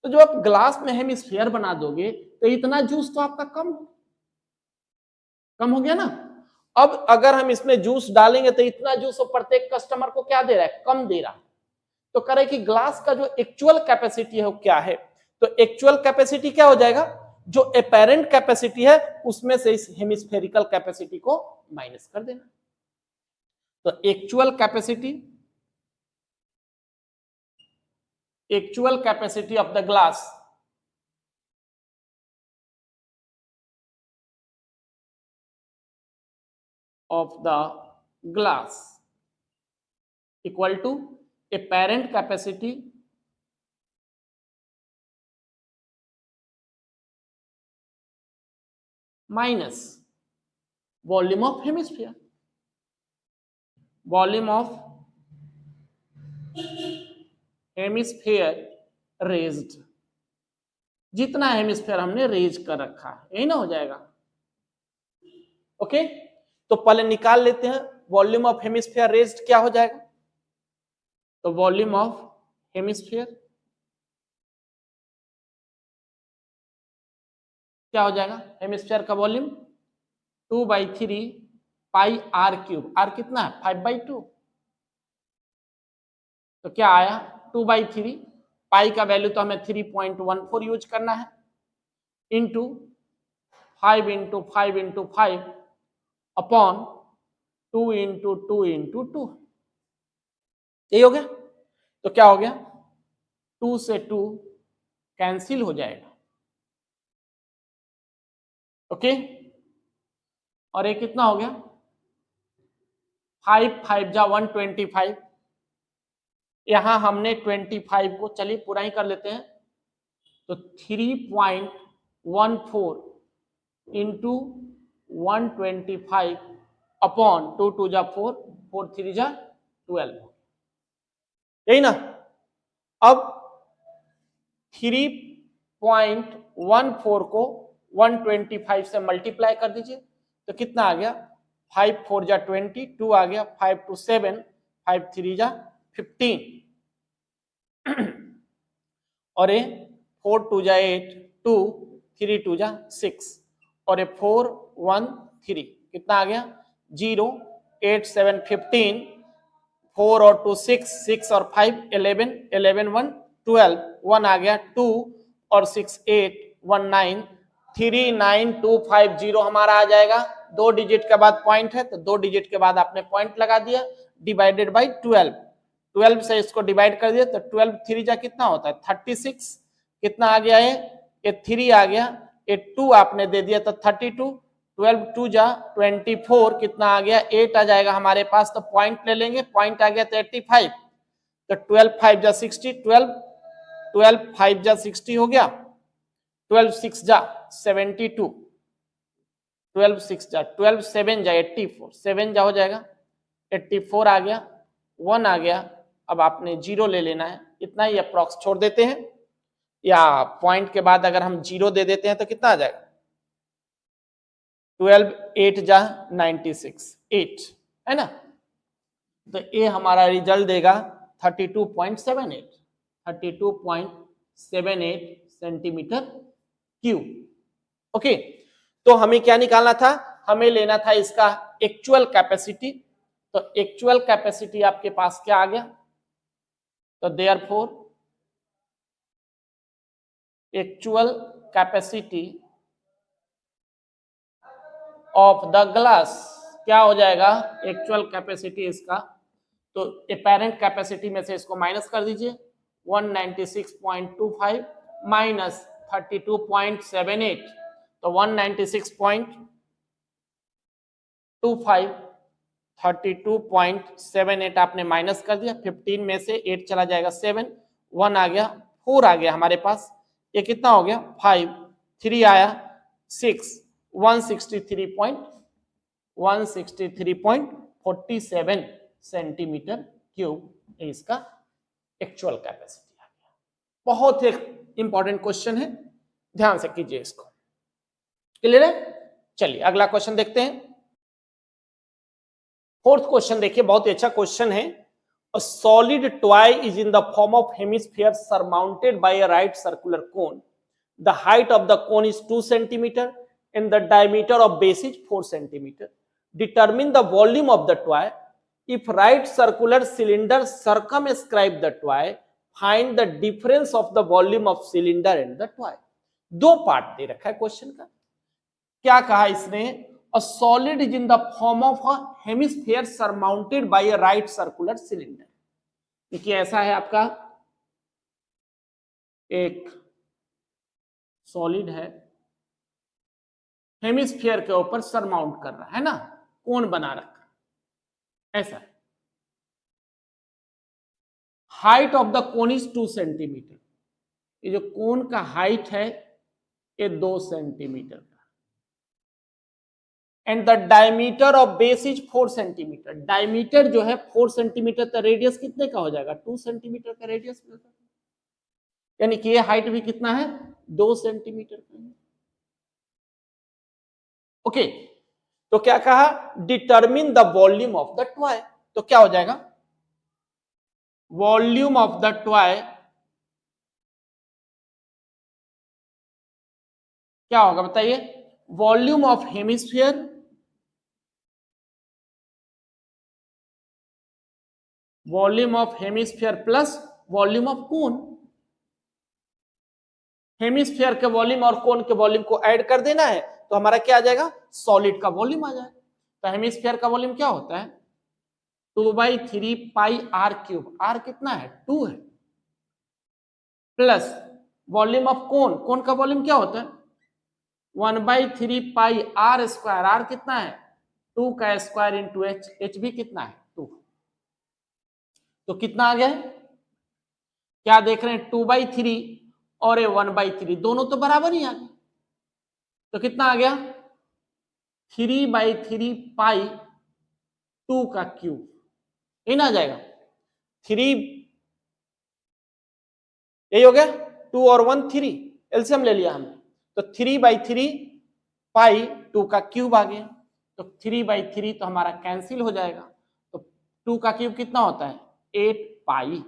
तो जब आप ग्लास में हेमिस्फेयर बना दोगे तो इतना जूस तो आपका कम हो गया ना। अब अगर हम इसमें जूस डालेंगे तो इतना जूस प्रत्येक कस्टमर को क्या दे रहा है, कम दे रहा है। तो करे कि ग्लास का जो एक्चुअल कैपेसिटी है वो क्या है, तो एक्चुअल कैपेसिटी क्या हो जाएगा, जो अपेरेंट कैपेसिटी है उसमें से इस हेमिस्फेरिकल कैपेसिटी को माइनस कर देना। तो actual capacity of the glass equal to apparent capacity minus volume of hemisphere, raised, जितना हेमिस्फीयर हमने रेज कर रखा है, यही ना हो जाएगा। ओके, तो पहले निकाल लेते हैं वॉल्यूम ऑफ हेमिस्फीयर रेज्ड क्या हो जाएगा। तो वॉल्यूम ऑफ हेमिस्फीयर क्या हो जाएगा, हेमिस्फीयर का volume 2/3 pi are cube, R कितना है 5/2, तो क्या आया 2/3, पाई का वैल्यू तो हमें 3.14 यूज करना है, इंटू 5 × 5 × 5 अपॉन 2 × 2 × 2, यही हो गया। तो क्या हो गया, 2 से 2 कैंसिल हो जाएगा। ओके, और ये कितना हो गया 5 5 जा 125, यहां हमने 25 को चलिए पूरा ही कर लेते हैं, तो 3.14 इंटू 125 अपॉन 2 2 जा 4 4 3 जा 12, यही ना। अब 3.14 को 125 से मल्टीप्लाई कर दीजिए, तो कितना आ गया 5 4 जा 20, 2 आ गया 5 2 7, 5 3 जा 15, और ये 4 2 जा 8, 2 3 2 जा 6, और ये 4 1 3, कितना आ गया 0 8 7 15, 4 और 2 6, 6 और 5 11, 11 1 12, 1 आ गया 2 और 6 8 1 9, 39250 हमारा आ जाएगा। 2 डिजिट के बाद पॉइंट है, तो 2 डिजिट के बाद आपने पॉइंट लगा दिया, डिवाइडेड बाई 12, 12 से इसको डिवाइड कर दिया, तो 12 3 जा कितना होता है 36, कितना आ गया ये 3 आ गया, ये 2 आपने दे दिया तो 32, 12 2 जा 24, कितना आ गया 8 आ जाएगा हमारे पास, तो पॉइंट ले लेंगे, पॉइंट आ गया तो 85, तो 12 5 जा 60, 12 5 जा 60 हो गया, 12 6 जा 72, 12 6 जा 12 7 जा 84, 7 जा हो जाएगा 84 आ गया, 1 आ गया, अब आपने 0 ले लेना है, इतना ही अप्रॉक्स छोड़ देते हैं, या पॉइंट के बाद अगर हम 0 दे देते हैं तो कितना आ जाएगा 12 8 जा 96, 8 है ना। तो ये हमारा रिजल्ट देगा 32.78 सेंटीमीटर क्यूब। ओके, तो हमें क्या निकालना था, हमें लेना था इसका एक्चुअल कैपेसिटी, तो एक्चुअल कैपेसिटी आपके पास क्या आ गया, तो therefore actual capacity of the glass क्या हो जाएगा, एक्चुअल कैपेसिटी इसका, तो अपेरेंट कैपेसिटी में से इसको माइनस कर दीजिए, 196.25 माइनस 32.78, तो 196.25 32.78 आपने माइनस कर दिया, 15 में से 8 चला जाएगा 7, 1 आ गया, 4 आ गया हमारे पास, ये कितना हो गया 5, 3 आया 6, 163.47 सेंटीमीटर क्यूब इसका एक्चुअल कैपेसिटी आ गया। बहुत एक इंपॉर्टेंट क्वेश्चन है, ध्यान से कीजिए इसको। क्लियर है? चलिए अगला क्वेश्चन देखते हैं। फोर्थ क्वेश्चन देखिए, बहुत ही अच्छा क्वेश्चन है। A solid toy is in the form of hemisphere surmounted by a right circular cone. The height of the cone is 2 centimeter and the diameter of base is 4 centimeter. Determine the volume of the toy. If right circular cylinder circumscribe the toy, find the difference of the volume of cylinder and the toy. दो part दे रखा है question का। क्या कहा इसने? A solid is in the form of a hemisphere surmounted by a right circular cylinder. देखिए ऐसा है आपका एक सॉलिड है, हेमिस्फीयर के ऊपर सरमाउंट कर रहा है ना, कोन बना रखा ऐसा है। Height of the cone is 2 centimetre. ये जो कोन का हाइट है ये 2 सेंटीमीटर का। And the diameter of base is 4 centimetre. Diameter जो है 4 सेंटीमीटर, तो रेडियस कितने का हो जाएगा? 2 सेंटीमीटर का रेडियस मिलता है, यानी कि ये हाइट भी कितना है? 2 सेंटीमीटर का है। ओके, तो क्या कहा? Determine the volume of the toy. तो क्या हो जाएगा? वॉल्यूम ऑफ द टॉय क्या होगा बताइए? Volume of hemisphere plus volume of cone. Hemisphere के वॉल्यूम और कोन के वॉल्यूम को ऐड कर देना है तो हमारा क्या आ जाएगा? सॉलिड का वॉल्यूम आ जाएगा। तो हेमिस्फीयर का वॉल्यूम क्या होता है? 2/3 पाई आर क्यूब। आर कितना है? 2 है, plus volume of cone. Cone का वॉल्यूम क्या होता है? 1/3 पाई आर स्क्वायर। आर कितना है? 2 का स्क्वायर इंटू एच। एच भी कितना है? 2। तो कितना आ गया है? क्या देख रहे हैं? 2/3 और ये 1/3 दोनों तो बराबर ही आ गए। तो कितना आ गया? 3/3 पाई 2 का क्यूब। इन आ जाएगा 3, यही हो गया 2 और 1 3, एलसीएम ले लिया हमने। तो 3/3 पाई 2 का क्यूब आ गया। तो 3/3 तो हमारा कैंसिल हो जाएगा। तो 2 का क्यूब कितना होता है? 8 पाई,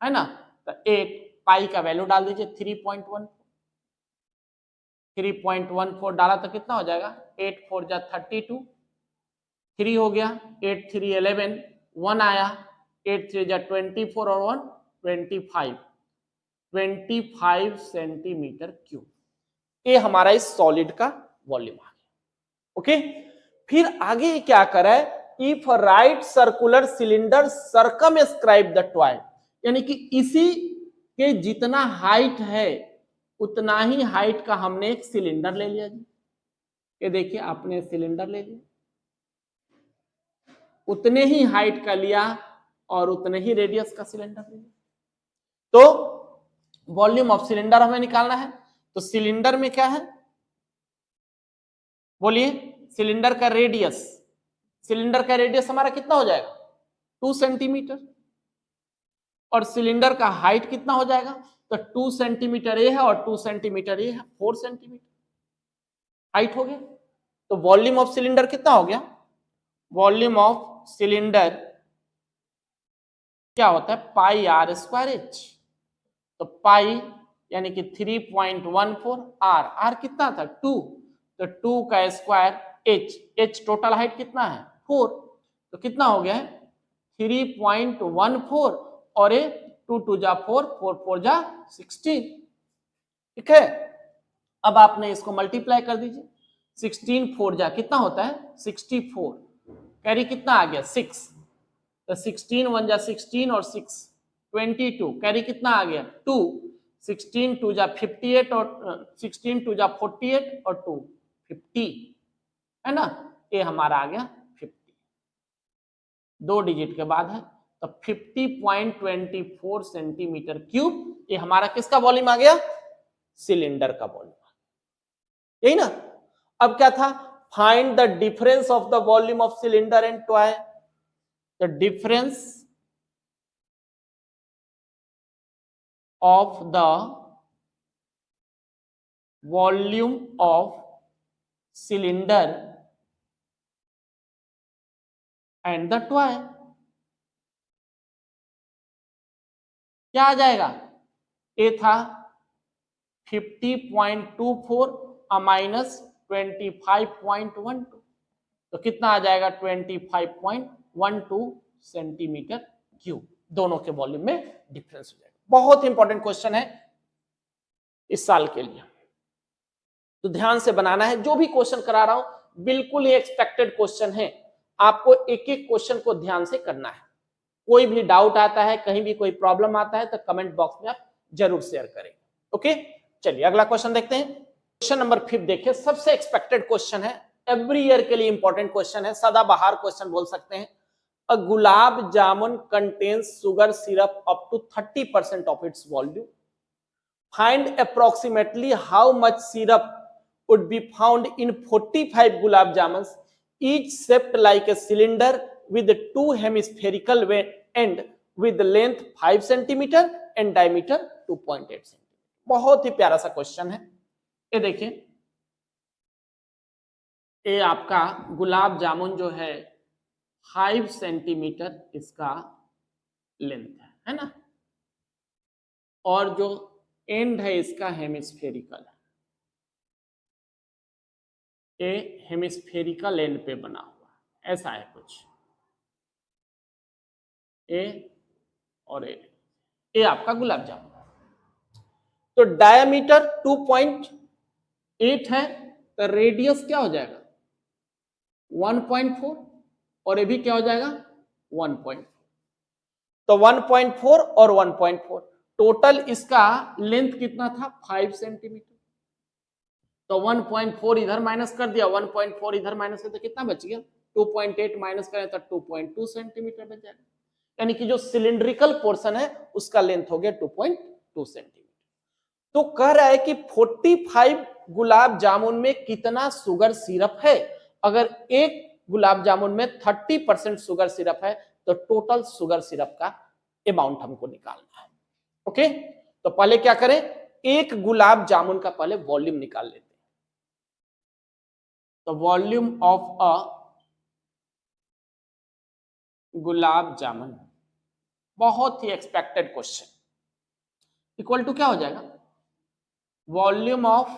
है ना। तो 8 पाई का वैल्यू डाल दीजिए 3.14 डाला तो कितना हो जाएगा? 8 4 जा 32, 3 हो गया, 8 3 11, 1 आया, 8 3 जा 24 और 1 25 सेंटीमीटर क्यूब। ये हमारा इस सॉलिड का वॉल्यूम आ गया। ओके, फिर आगे क्या करा है? If right circular cylinder circumscribe the toy, यानी कि इसी के जितना हाइट है उतना ही हाइट का हमने एक सिलेंडर ले लिया जी। ये देखिए आपने सिलेंडर ले लिया, उतने ही हाइट का लिया और उतने ही रेडियस का सिलेंडर ले लिया। तो वॉल्यूम ऑफ सिलेंडर हमें निकालना है। तो सिलेंडर में क्या है बोलिए? सिलेंडर का रेडियस हमारा कितना हो जाएगा? 2 सेंटीमीटर। और सिलेंडर का हाइट कितना हो जाएगा? तो 2 सेंटीमीटर ये है और 2 सेंटीमीटर ये है, 4 सेंटीमीटर हाइट हो गया। तो वॉल्यूम ऑफ सिलेंडर कितना हो गया? वॉल्यूम ऑफ सिलेंडर क्या होता है? Pi are square h. तो पाई यानी कि 3.14 आर। आर कितना था? 2। तो 2 का square H. H total height कितना है? 4। तो कितना हो गया है? 3.14 और ये 2 2 जा 4, 4 4 जा 16। ठीक है, अब आपने इसको मल्टीप्लाई कर दीजिए। 16 4 जा कितना होता है? 64। कैरी कितना आ गया? 6। तो 16 1 जा 16 और 6 22। कैरी कितना आ गया? 2। 16 2 जा 58 और 16 2 जा 48 और 2 50, है ना। ये हमारा आ गया 50। 2 डिजिट के बाद है। तो 50.24 सेंटीमीटर क्यूब, ये हमारा किसका वॉल्यूम आ गया? सिलेंडर का वॉल्यूम, यही ना। अब क्या था? Find the difference of the volume of cylinder and toy. The difference of the volume of cylinder and the toy क्या आ जाएगा? ए था 50.24 माइनस 25.12, तो कितना आ जाएगा? 25.12 सेंटीमीटर क्यूब। दोनों के वॉल्यूम में डिफरेंस हो जाएगा। बहुत इंपॉर्टेंट क्वेश्चन है इस साल के लिए, तो ध्यान से बनाना है। जो भी क्वेश्चन करा रहा हूं बिल्कुल ही एक्सपेक्टेड क्वेश्चन है, आपको एक एक क्वेश्चन को ध्यान से करना है। कोई भी डाउट आता है, कहीं भी कोई प्रॉब्लम आता है, तो कमेंट बॉक्स में आप जरूर शेयर करें। ओके, चलिए अगला क्वेश्चन देखते हैं। क्वेश्चन नंबर 5 देखिए, सबसे एक्सपेक्टेड क्वेश्चन है, एवरी ईयर के लिए इंपॉर्टेंट क्वेश्चन है, सदाबहार क्वेश्चन बोल सकते हैं। A gulab jamun contains sugar syrup up to 30% of its volume, find approximately how much syrup would be found in 45 gulab jamuns, each shaped like a cylinder with 2 hemispherical end with length 5 centimeter and diameter 2.8 centimeter। बहुत ही प्यारा सा question है। ये देखिए, ये आपका गुलाब जामुन जो है 5 सेंटीमीटर इसका लेंथ है ना, और जो एंड है इसका हेमिस्फेरिकल है, ये हेमिस्फेरिकल एंड पे बना हुआ है, ऐसा है कुछ, ए और ए आपका गुलाब जामुन। तो डायमीटर 2.8 है, तो रेडियस क्या हो जाएगा? 1.4, और ये भी क्या हो जाएगा? 1.4। तो 1.4 और 1.4, टोटल इसका लेंथ कितना था? 5 सेंटीमीटर। तो 1.4 इधर माइनस कर दिया, 1.4 इधर माइनस कर, तो कितना बच गया? 2.8 माइनस करें तो 2.2 सेंटीमीटर बच जाएगा। यानी कि जो सिलिंड्रिकल पोर्शन है उसका लेंथ हो गया 2.2 सेंटीमीटर। तो कह रहा है कि 45 गुलाब जामुन में कितना शुगर सिरप है। अगर एक गुलाब जामुन में 30% शुगर सिरप है तो टोटल शुगर सिरप का अमाउंट हमको निकालना है। ओके, तो पहले क्या करें? एक गुलाब जामुन का पहले वॉल्यूम निकाल लेते हैं। तो वॉल्यूम ऑफ अ गुलाब जामुन, बहुत ही एक्सपेक्टेड क्वेश्चन, इक्वल टू क्या हो जाएगा? वॉल्यूम ऑफ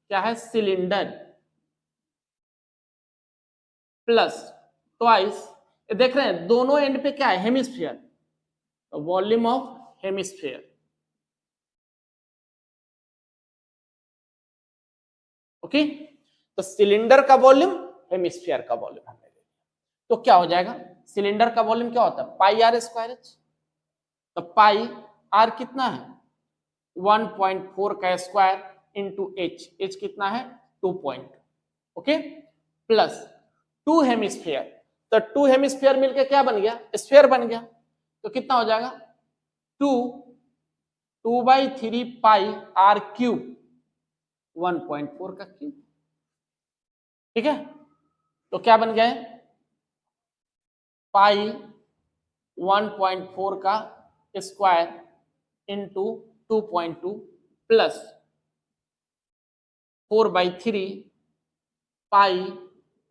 क्या है? सिलेंडर प्लस ट्वाइस, देख रहे हैं दोनों एंड पे क्या है? हेमिस्फीयर, तो वॉल्यूम ऑफ हेमिस्फीयर। ओके, तो सिलेंडर का वॉल्यूम, हेमिस्फीयर का वॉल्यूम हमने ले लिया, तो क्या हो जाएगा? सिलेंडर का वॉल्यूम क्या होता है? Pi are square h. तो पाई आर कितना है? 1.4 का स्क्वायर इंटू एच, एच कितना है? 2 पॉइंट, ओके, प्लस 2 हेमिस्फीयर, तो 2 हेमिस्फीयर मिलके क्या बन गया? स्फीयर बन गया। तो कितना हो जाएगा? 2/3 पाई आर क्यूब, 1.4 का क्यूब, ठीक है। तो क्या बन गया है? पाई 1.4 का स्क्वायर इंटू 2.2 प्लस 4/3 पाई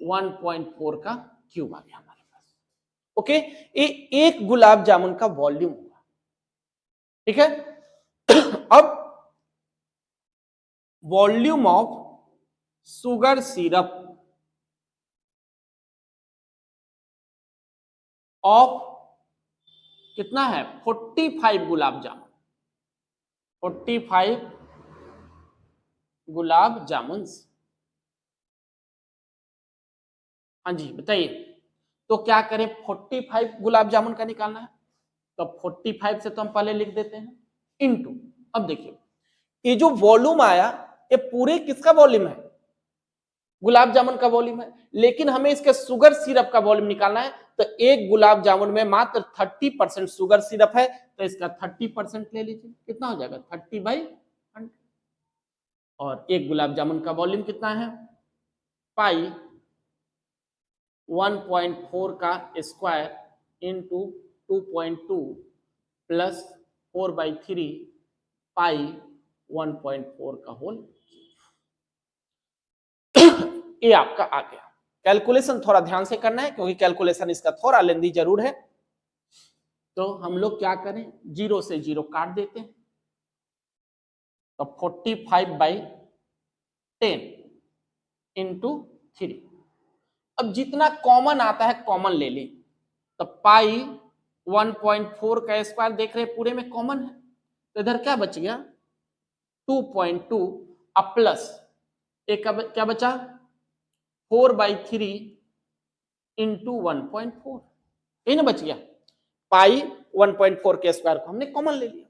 1.4 का क्यूब आ गया हमारे पास। ओके, ये एक गुलाब जामुन का वॉल्यूम हुआ, ठीक है। अब volume of sugar syrup of कितना है? 45 गुलाब जामुन, 45 गुलाब जामुन। हाँ जी बताइए, तो क्या करें? 45 गुलाब जामुन का निकालना है, तो 45 से तो हम पहले लिख देते हैं इनटू, अब देखिए ये जो वॉल्यूम आया ये पूरे किसका वॉल्यूम है? गुलाब जामुन का वॉल्यूम है, लेकिन हमें इसके शुगर सिरप का वॉल्यूम निकालना है, तो एक गुलाब जामुन में मात्र 30% शुगर सिरप है, तो इसका 30% ले लीजिए, कितना हो जाएगा 30/100। और एक गुलाब जामुन का वॉल्यूम कितना है, पाई 1.4 का स्क्वायर इंटू 2.2 प्लस 4/3 पाई 1.4 का होल। ये आपका आ गया। कैलकुलेशन थोड़ा ध्यान से करना है क्योंकि कैलकुलेशन इसका थोड़ा लेंदी जरूर है। तो हम लोग क्या करें, 0 से 0 काट देते हैं, तो 45/10 इंटू 3। अब जितना कॉमन आता है कॉमन ले लें, तो पाई 1.4 का स्क्वायर देख रहे हैं पूरे में कॉमन है, तो इधर क्या बच गया 2.2 अब प्लस एक क्या बचा 4/3 इंटू 1.4, ये ना बच गया। पाई 1.4 के स्क्वायर को हमने कॉमन ले लिया,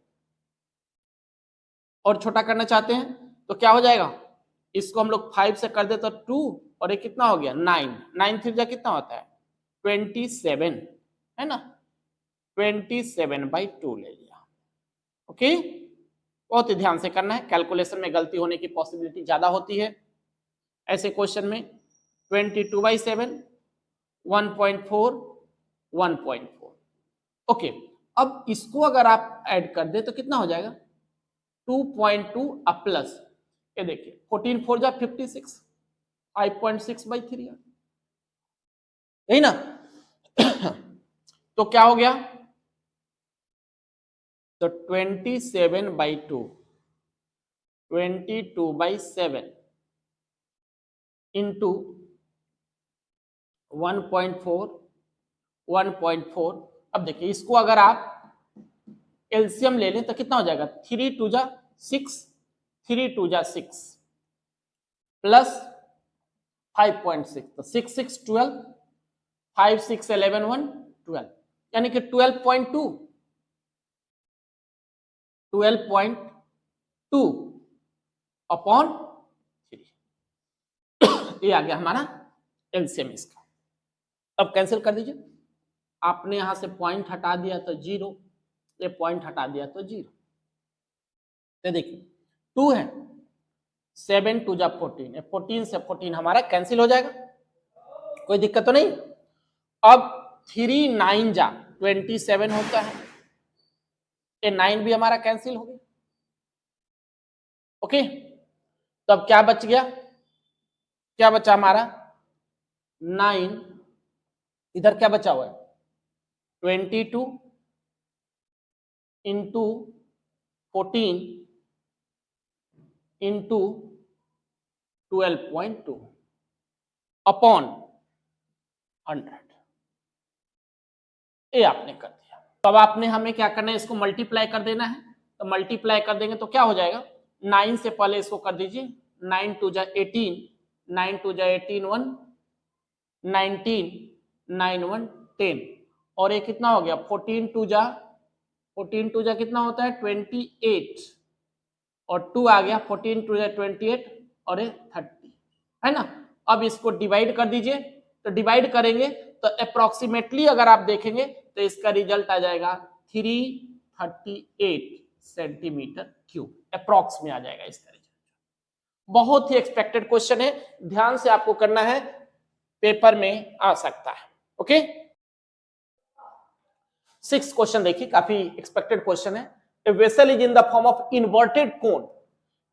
और छोटा करना चाहते हैं तो क्या हो जाएगा, इसको हम लोग 5 से कर दे तो 2, और ये कितना हो गया 9, 9 3 कितना होता है 27, है ना, 27/2 ले लिया। ओके, बहुत ही ध्यान से करना है, कैलकुलेशन में गलती होने की पॉसिबिलिटी ज्यादा होती है। ऐसे क्वेश्चन में 22/7 1.4 1.4। ओके, अब इसको अगर आप ऐड कर दे तो कितना हो जाएगा 2.2 अब प्लस ये देखिए 14 4 जा 56 5.6/3 यही ना। तो क्या हो गया, तो 27/2 22/7 इंटू 1.4 1.4। अब देखिए इसको अगर आप एलसीएम ले लें तो कितना हो जाएगा 3 2 जा 6 3 2 जा 6 प्लस 5.6, तो 6 6 12 5 6 11 1 12, यानी कि 12.2 अपॉन 3। ये आ गया हमारा एलसीएम इसका। अब कैंसिल कर दीजिए, आपने यहां से पॉइंट हटा दिया तो 0, ये पॉइंट हटा दिया तो 0। तो देखिए 2 है 7 2 जा 14, 14 से 14 हमारा कैंसिल हो जाएगा, कोई दिक्कत तो नहीं। अब 3 9 जा 27 होता है, ये 9 भी हमारा कैंसिल हो गया। ओके, तो अब क्या बच गया, क्या बचा हमारा 9, इधर क्या बचा हुआ है 22 इंटू 14 इंटू 12.2 अपॉन 100, ये आपने कर दिया। तो अब आपने हमें क्या करना है, इसको मल्टीप्लाई कर देना है, तो मल्टीप्लाई कर देंगे तो क्या हो जाएगा 9 से पहले इसको कर दीजिए, 9 2 जा 18 9 2 जा 18 1 19 9 1 10, और ये कितना हो गया 14 2 जा कितना होता है 28, और 2 आ गया 14 2 जा 28 और ये 30, है ना। अब इसको डिवाइड कर दीजिए, तो डिवाइड करेंगे तो अप्रोक्सीमेटली अगर आप देखेंगे तो इसका रिजल्ट आ जाएगा 338 सेंटीमीटर क्यूब, अप्रोक्स में आ जाएगा इसका रिजल्ट। बहुत ही एक्सपेक्टेड क्वेश्चन है, ध्यान से आपको करना है, पेपर में आ सकता है। ओके, 6th क्वेश्चन देखिए, काफी एक्सपेक्टेड क्वेश्चन है। A vessel is in the form of inverted cone.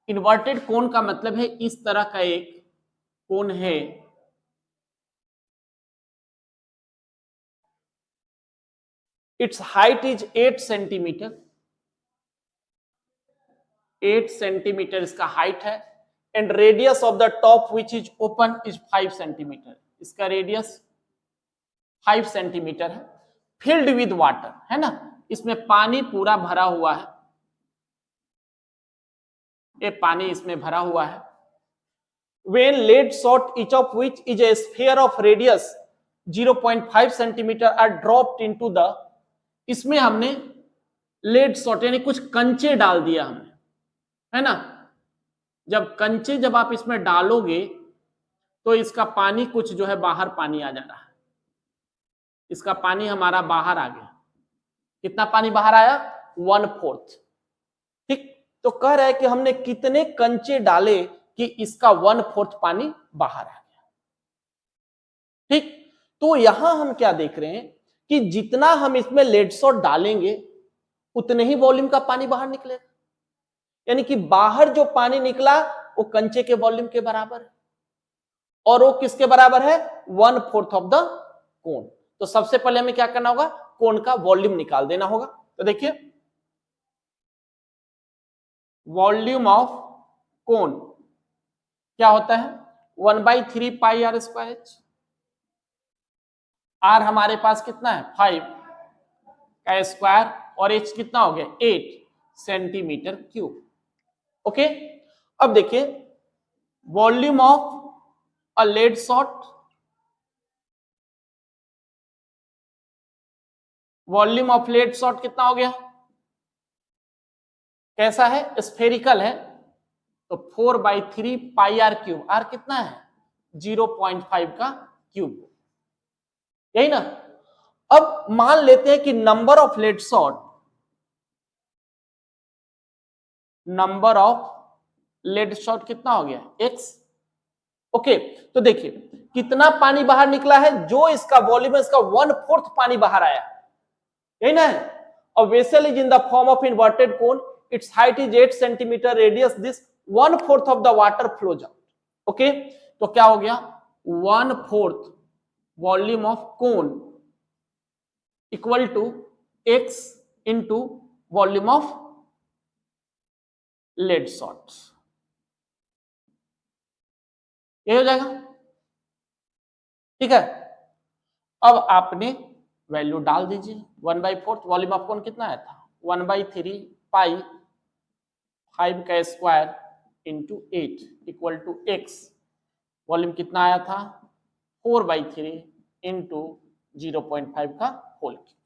Inverted कोन का मतलब है इस तरह का एक कोन है, it's height is 8 centimetre, 8 centimetre इसका हाइट है, and radius of the top which is open is 5 centimetre, इसका रेडियस 5 सेंटीमीटर है। फिल्ड विद वाटर, है ना, इसमें पानी पूरा भरा हुआ है, ये पानी इसमें भरा हुआ है। When lead shot each of which is a sphere of radius 0.5 centimetre are dropped into the, इसमें हमने लेड शॉट यानी कुछ कंचे डाल दिया हमने, है ना। जब कंचे जब आप इसमें डालोगे तो इसका पानी कुछ जो है बाहर पानी आ जा रहा है, इसका पानी हमारा बाहर आ गया। कितना पानी बाहर आया? 1/4। ठीक, तो कह रहा है कि हमने कितने कंचे डाले कि इसका 1/4 पानी बाहर आ गया। ठीक, तो यहां हम क्या देख रहे हैं कि जितना हम इसमें लेड सॉल्ट डालेंगे उतने ही वॉल्यूम का पानी बाहर निकलेगा, यानी कि बाहर जो पानी निकला वो कंचे के वॉल्यूम के बराबर है, और वो किसके बराबर है? 1/4 ऑफ द कोन। तो सबसे पहले हमें क्या करना होगा? कोन का वॉल्यूम निकाल देना होगा। तो देखिए वॉल्यूम ऑफ कोन क्या होता है? 1/3 पाई आर स्क्वायर एच। आर हमारे पास कितना है? 5 का स्क्वायर, और एच कितना हो गया? 8 सेंटीमीटर क्यूब। ओके, अब देखिए volume of a lead shot, volume of lead shot कितना हो गया? कैसा है? स्फेरिकल है, तो 4/3 पाई आर क्यूब। आर कितना है? 0.5 का क्यूब, यही ना। अब मान लेते हैं कि number of lead shot, number of lead shot कितना हो गया? x। ओके, तो देखिए कितना पानी बाहर निकला है? जो इसका वॉल्यूम है इसका 1/4 पानी बाहर आया, यही ना। A vessel is in the form of inverted cone. Its height is 8 centimeter. Radius this 1/4 of the water flows out. Okay, तो क्या हो गया? 1/4 volume of cone equal to x into volume of lead shot, ये हो जाएगा। ठीक है, अब आपने वैल्यू डाल दीजिए। 1/4 वॉल्यूम ऑफ कोन कितना आया था? 1/3 पाई 5 का square into 8 equal to x। Volume कितना आया था? 4/3 इंटू 0.5 का whole cube.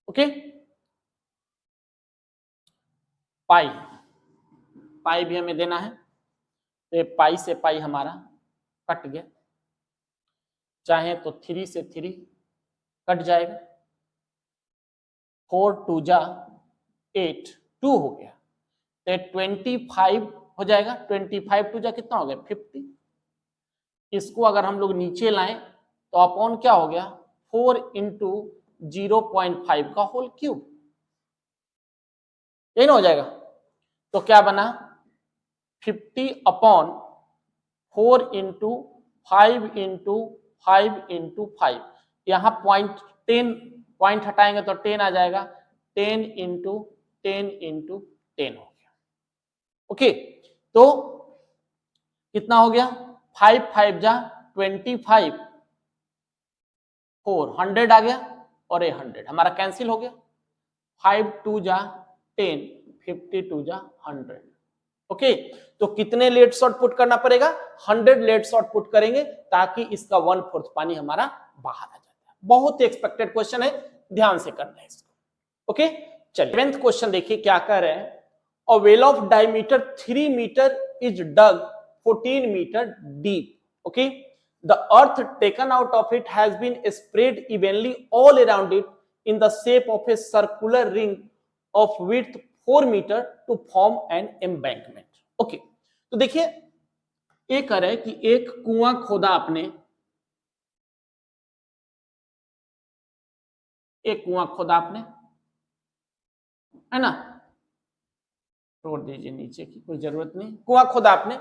Okay, pi, pi भी हमें देना है, तो पाई से पाई हमारा कट गया, चाहे तो 3 से 3 कट जाएगा, 4 2 जा 8, 2 हो गया, तो 25 हो जाएगा। 25 2 जा कितना हो गया? 50। इसको अगर हम लोग नीचे लाएं तो अपॉन क्या हो गया? 4 इंटू 0.5 का होल क्यूब, यही ना हो जाएगा। तो क्या बना? 50/4 इंटू 5 इंटू 5 इंटू 5, यहां पॉइंट हटाएंगे तो 10 आ जाएगा। 10 इंटू 10 इंटू 10 हो गया। ओके, तो कितना हो गया? 5 5 जा 25, 4 100 आ गया, और 100 हमारा कैंसिल हो गया। 5 2 जा 10, 52 जा 100। ओके, तो कितने लेड सॉल्ट पुट करना पड़ेगा? 100 लेड सॉल्ट पुट करेंगे ताकि इसका 1/4 पानी हमारा बाहर आ जाता है। बहुत ही एक्सपेक्टेड क्वेश्चन है, ध्यान से करना है इसको। ओके, चलिए 7th क्वेश्चन देखिए क्या कह रहे हैं। A well of diameter 3 meter is dug 14 meter deep. Okay, the earth taken out of it has been spread evenly all around it in the shape of a circular ring of width 4 meter to form an embankment. Okay, तो देखिए ये कह रहा है कि एक कुआं खोदा आपने, एक कुआं खोदा आपने, है ना, छोड़ दीजिए नीचे की कोई जरूरत नहीं। कुआं खोदा आपने,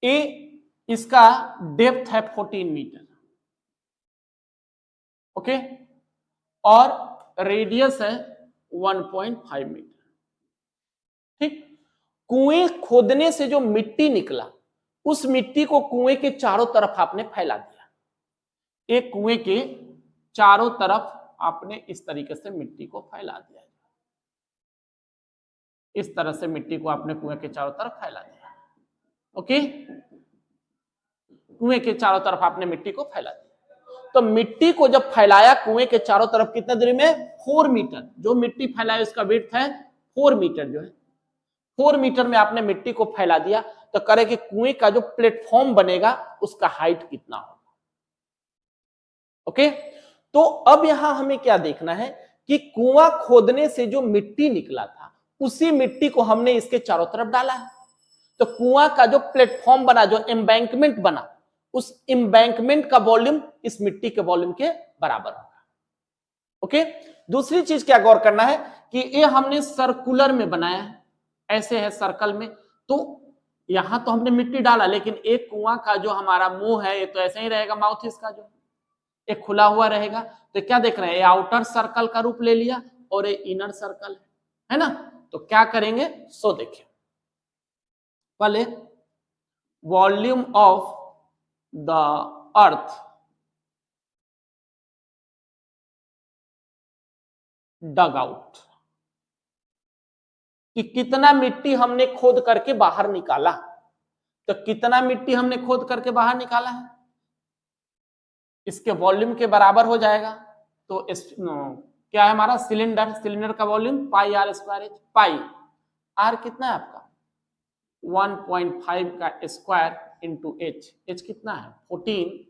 ए इसका डेप्थ है 14 मीटर। ओके, और रेडियस है 1.5 मीटर। ठीक, कुएं खोदने से जो मिट्टी निकला उस मिट्टी को कुएं के चारों तरफ आपने फैला दिया। एक कुएं के चारों तरफ आपने इस तरीके से मिट्टी को फैला दिया, इस तरह से मिट्टी को आपने कुएं के चारों तरफ फैला दिया। ओके, कुएं के चारों तरफ आपने मिट्टी को फैला दिया। तो मिट्टी को जब फैलाया कुएं के चारों तरफ कितने दूरी में? 4 मीटर। जो मिट्टी फैलाया उसका विड्थ है 4 मीटर, जो है 4 मीटर में आपने मिट्टी को फैला दिया। तो करे कि कुएं का जो प्लेटफॉर्म बनेगा उसका हाइट कितना होगा। ओके, तो अब यहां हमें क्या देखना है कि कुआं खोदने से जो मिट्टी निकला था उसी मिट्टी को हमने इसके चारों तरफ डाला है। तो कुआं का जो प्लेटफॉर्म बना, जो एम्बैंकमेंट बना, उस एम्बैंकमेंट का वॉल्यूम इस मिट्टी के वॉल्यूम के बराबर होगा। ओके, दूसरी चीज क्या गौर करना है कि ये हमने सर्कुलर में बनाया है, ऐसे है सर्कल में, तो यहां तो हमने मिट्टी डाला, लेकिन एक कुआं का जो हमारा मुंह है ये तो ऐसे ही रहेगा, माउथ इसका जो एक खुला हुआ रहेगा। तो क्या देख रहे हैं, ये आउटर सर्कल का रूप ले लिया और ये इनर सर्कल है ना। तो क्या करेंगे, सो देखिए, पहले volume of the earth dug out, कि कितना मिट्टी हमने खोद करके बाहर निकाला। तो कितना मिट्टी हमने खोद करके बाहर निकाला है, इसके वॉल्यूम के बराबर हो जाएगा। तो क्या है हमारा सिलेंडर, सिलेंडर का volume pi are square H. Pi are कितना है आपका 1.5 का स्क्वायर इंटू एच, एच कितना है 14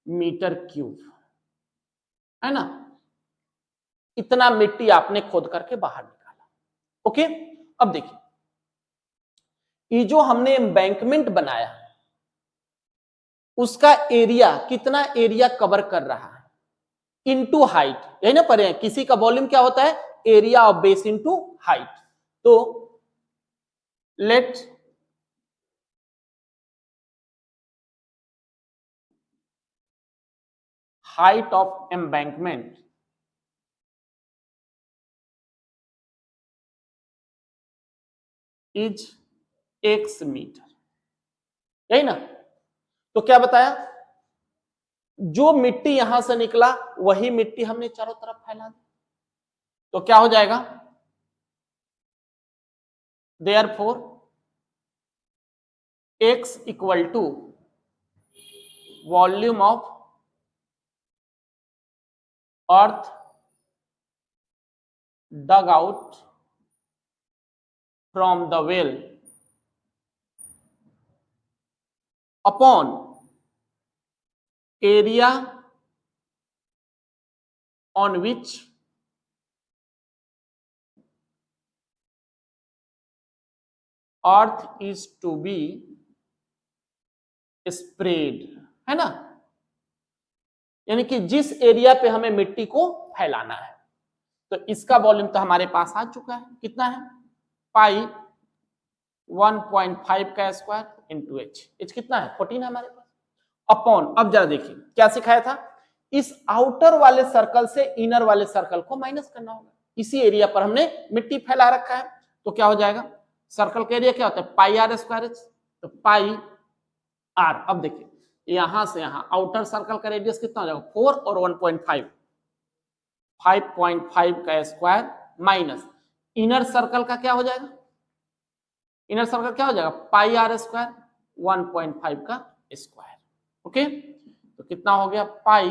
मीटर क्यूब, है ना। इतना मिट्टी आपने खोद करके बाहर निकाला। ओके, अब देखिए, ये जो हमने एम्बैंकमेंट बनाया उसका एरिया कितना एरिया कवर कर रहा है इनटू हाइट, यही ना पढ़े हैं, किसी का वॉल्यूम क्या होता है, area of base into height. तो let height of embankment is x metre, यही ना। तो क्या बताया, जो मिट्टी यहां से निकला वही मिट्टी हमने चारों तरफ फैला दी। तो क्या हो जाएगा, therefore x equal to volume of earth dug out from the well upon area on which earth is to be spread, है ना। यानी कि जिस एरिया पे हमें मिट्टी को फैलाना है, तो इसका वॉल्यूम तो हमारे पास आ चुका है, कितना है पाई 1.5 का स्क्वायर इंटू एच, एच कितना है 14 है हमारे पास, अपॉन, अब जरा देखिए क्या सिखाया था, इस आउटर वाले सर्कल से इनर वाले सर्कल को माइनस करना होगा। इसी एरिया पर हमने मिट्टी फैला रखा है, तो क्या हो जाएगा, सर्कल का एरिया क्या होता है पाई आर स्क्वायर एच, तो पाई आर। अब देखिए यहां से यहां आउटर सर्कल का रेडियस कितना हो जाएगा 4 और 1.5, 5.5 का स्क्वायर माइनस इनर सर्कल का क्या हो जाएगा, इनर सर्कल क्या हो जाएगा पाई आर स्क्वायर 1.5 का स्क्वायर। ओके, तो कितना हो गया पाई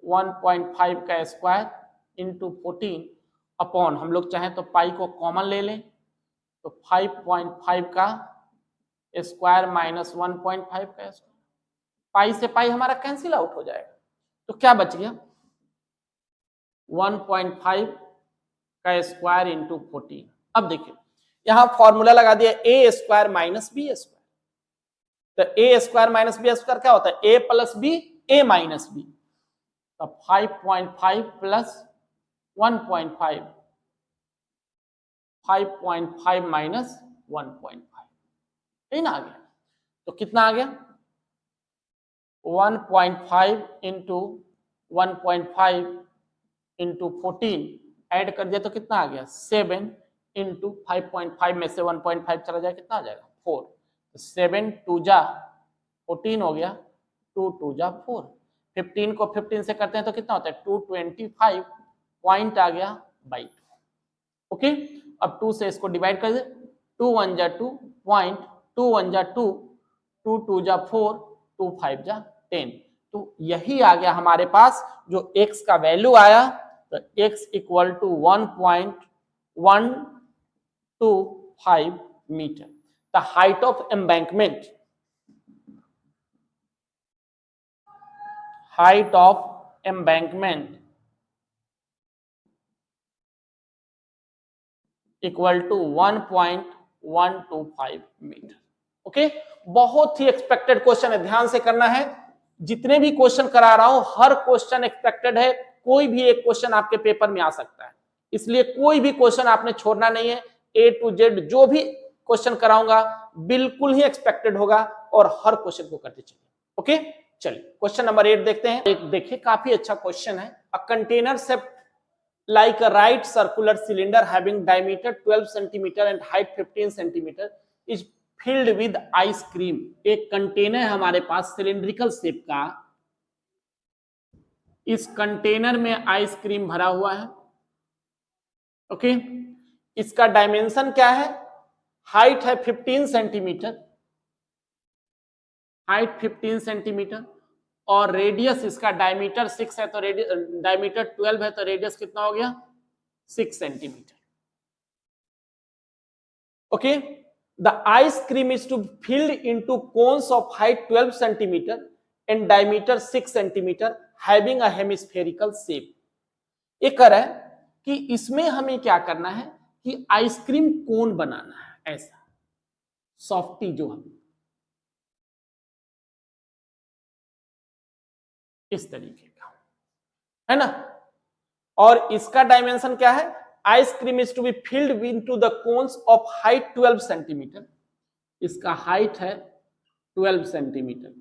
1.5 का स्क्वायर इंटू 14 अपॉन, हम लोग चाहें तो पाई को कॉमन ले लें, तो 5.5 का स्क्वायर माइनस 1.5 का स्क्वायर, पाई से पाई हमारा कैंसिल आउट हो जाएगा। तो क्या बच गया 1.5 का स्क्वायर इंटू 14। अब देखिए यहां फॉर्मूला लगा दिया ए स्क्वायर माइनस बी स्क्वायर, तो ए स्क्वायर माइनस बी स्क्वायर क्या होता है ए प्लस बी ए माइनस बी, तो 5.5 प्लस 1.5, 5.5 माइनस 1.5, यही ना आ गया। तो कितना आ गया 1.5 इंटू 1.5 इंटू 14 ऐड कर दिया तो कितना आ गया 7 इंटू 5.5 में से 1.5 चला जाए कितना आ जाएगा 4, तो 7 2 जा 14 हो गया, 2 2 जा 4, 15 को 15 से करते हैं तो कितना होता है 225 पॉइंट आ गया बाई 2। ओके, अब 2 से इसको डिवाइड कर दे, 2 1 जा 2 पॉइंट, 2 1 जा 2, 2 2 जा 4, 2 5 जा 10। तो यही आ गया हमारे पास जो x का वैल्यू आया, तो x equal to 1.125 metre. The height of embankment, height of embankment equal to 1.125 metre. Okay, बहुत ही एक्सपेक्टेड क्वेश्चन है, ध्यान से करना है। जितने भी क्वेश्चन करा रहा हूं हर क्वेश्चन एक्सपेक्टेड है, कोई भी एक क्वेश्चन आपके पेपर में आ सकता है, इसलिए कोई भी क्वेश्चन आपने छोड़ना नहीं है। A to Z जो भी क्वेश्चन कराऊंगा बिल्कुल ही एक्सपेक्टेड होगा और हर क्वेश्चन को करते चलिए। ओके, चलिए क्वेश्चन नंबर 8 देखते हैं। एक देखिए काफी अच्छा क्वेश्चन है। A container shape like a right circular cylinder having diameter 12 centimeter and height 15 centimeter is filled with ice cream। एक कंटेनर है हमारे पास सिलिंड्रिकल शेप का, इस कंटेनर में आइसक्रीम भरा हुआ है। ओके, इसका डायमेंशन क्या है? हाइट है 15 सेंटीमीटर, हाइट 15 सेंटीमीटर और रेडियस इसका डायमीटर 6 है तो डायमीटर 12 है तो रेडियस कितना हो गया? 6 centimetre. Okay, the ice cream is to filled into cones of height 12 centimetre and diameter 6 centimetre having a hemispherical shape. ये कह रहा है कि इसमें हमें क्या करना है कि आइसक्रीम कोन बनाना है, ऐसा सॉफ्टी जो हम इस तरीके का है ना। और इसका डायमेंशन क्या है? Ice cream is to be filled into the cones of height 12 centimetre. इसका हाइट है 12 सेंटीमीटर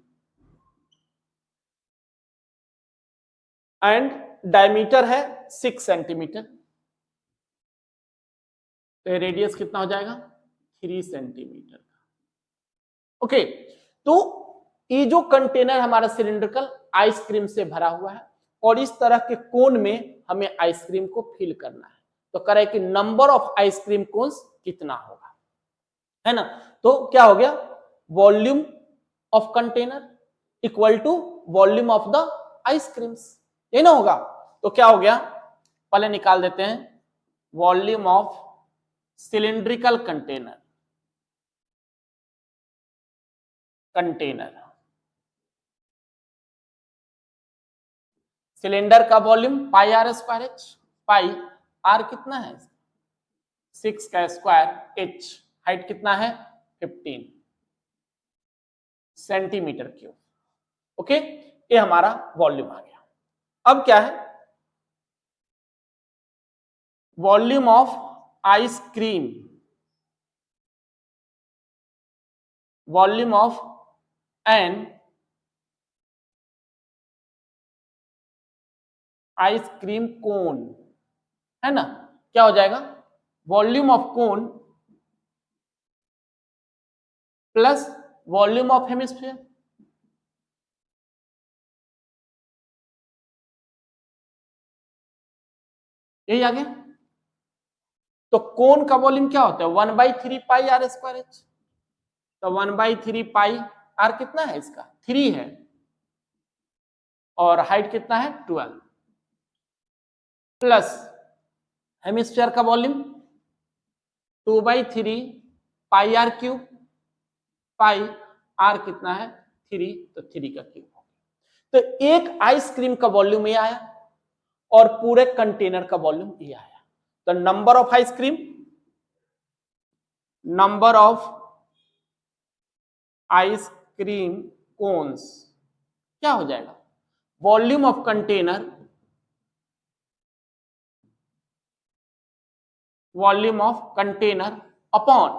एंड डायमीटर है 6 सेंटीमीटर, तो रेडियस कितना हो जाएगा? 3 सेंटीमीटर का। ओके, तो ये जो कंटेनर हमारा सिलिंड्रिकल आइसक्रीम से भरा हुआ है और इस तरह के कोन में हमें आइसक्रीम को फिल करना है, तो कह रहा है कि नंबर ऑफ आइसक्रीम कोन्स कितना होगा, है ना। तो क्या हो गया? Volume of container equal to volume of the ice creams, ये ना होगा। तो क्या हो गया? पहले निकाल देते हैं volume of cylindrical container, cylinder का volume pi are square H, pi are कितना है? 6 का स्क्वायर एच, हाइट कितना है? 15 सेंटीमीटर क्यूब। ओके, ये हमारा वॉल्यूम आ गया। अब क्या है? Volume of ice cream, volume of an ice cream कोन, है ना। क्या हो जाएगा? Volume of cone plus volume of hemisphere, यही आ गया। तो कोन का वॉल्यूम क्या होता है? 1/3 पाई आर स्क्वायर एच। तो 1/3 पाई आर कितना है? इसका 3 है और हाइट कितना है? 12 प्लस हेमिस्फीयर का volume 2/3 pi are cube, pi are कितना है? 3, तो 3 का क्यूब हो गया। तो एक आइसक्रीम का वॉल्यूम ये आया और पूरे कंटेनर का वॉल्यूम ये आया। तो number of ice cream, number of ice cream cones क्या हो जाएगा? Volume of container, volume of container upon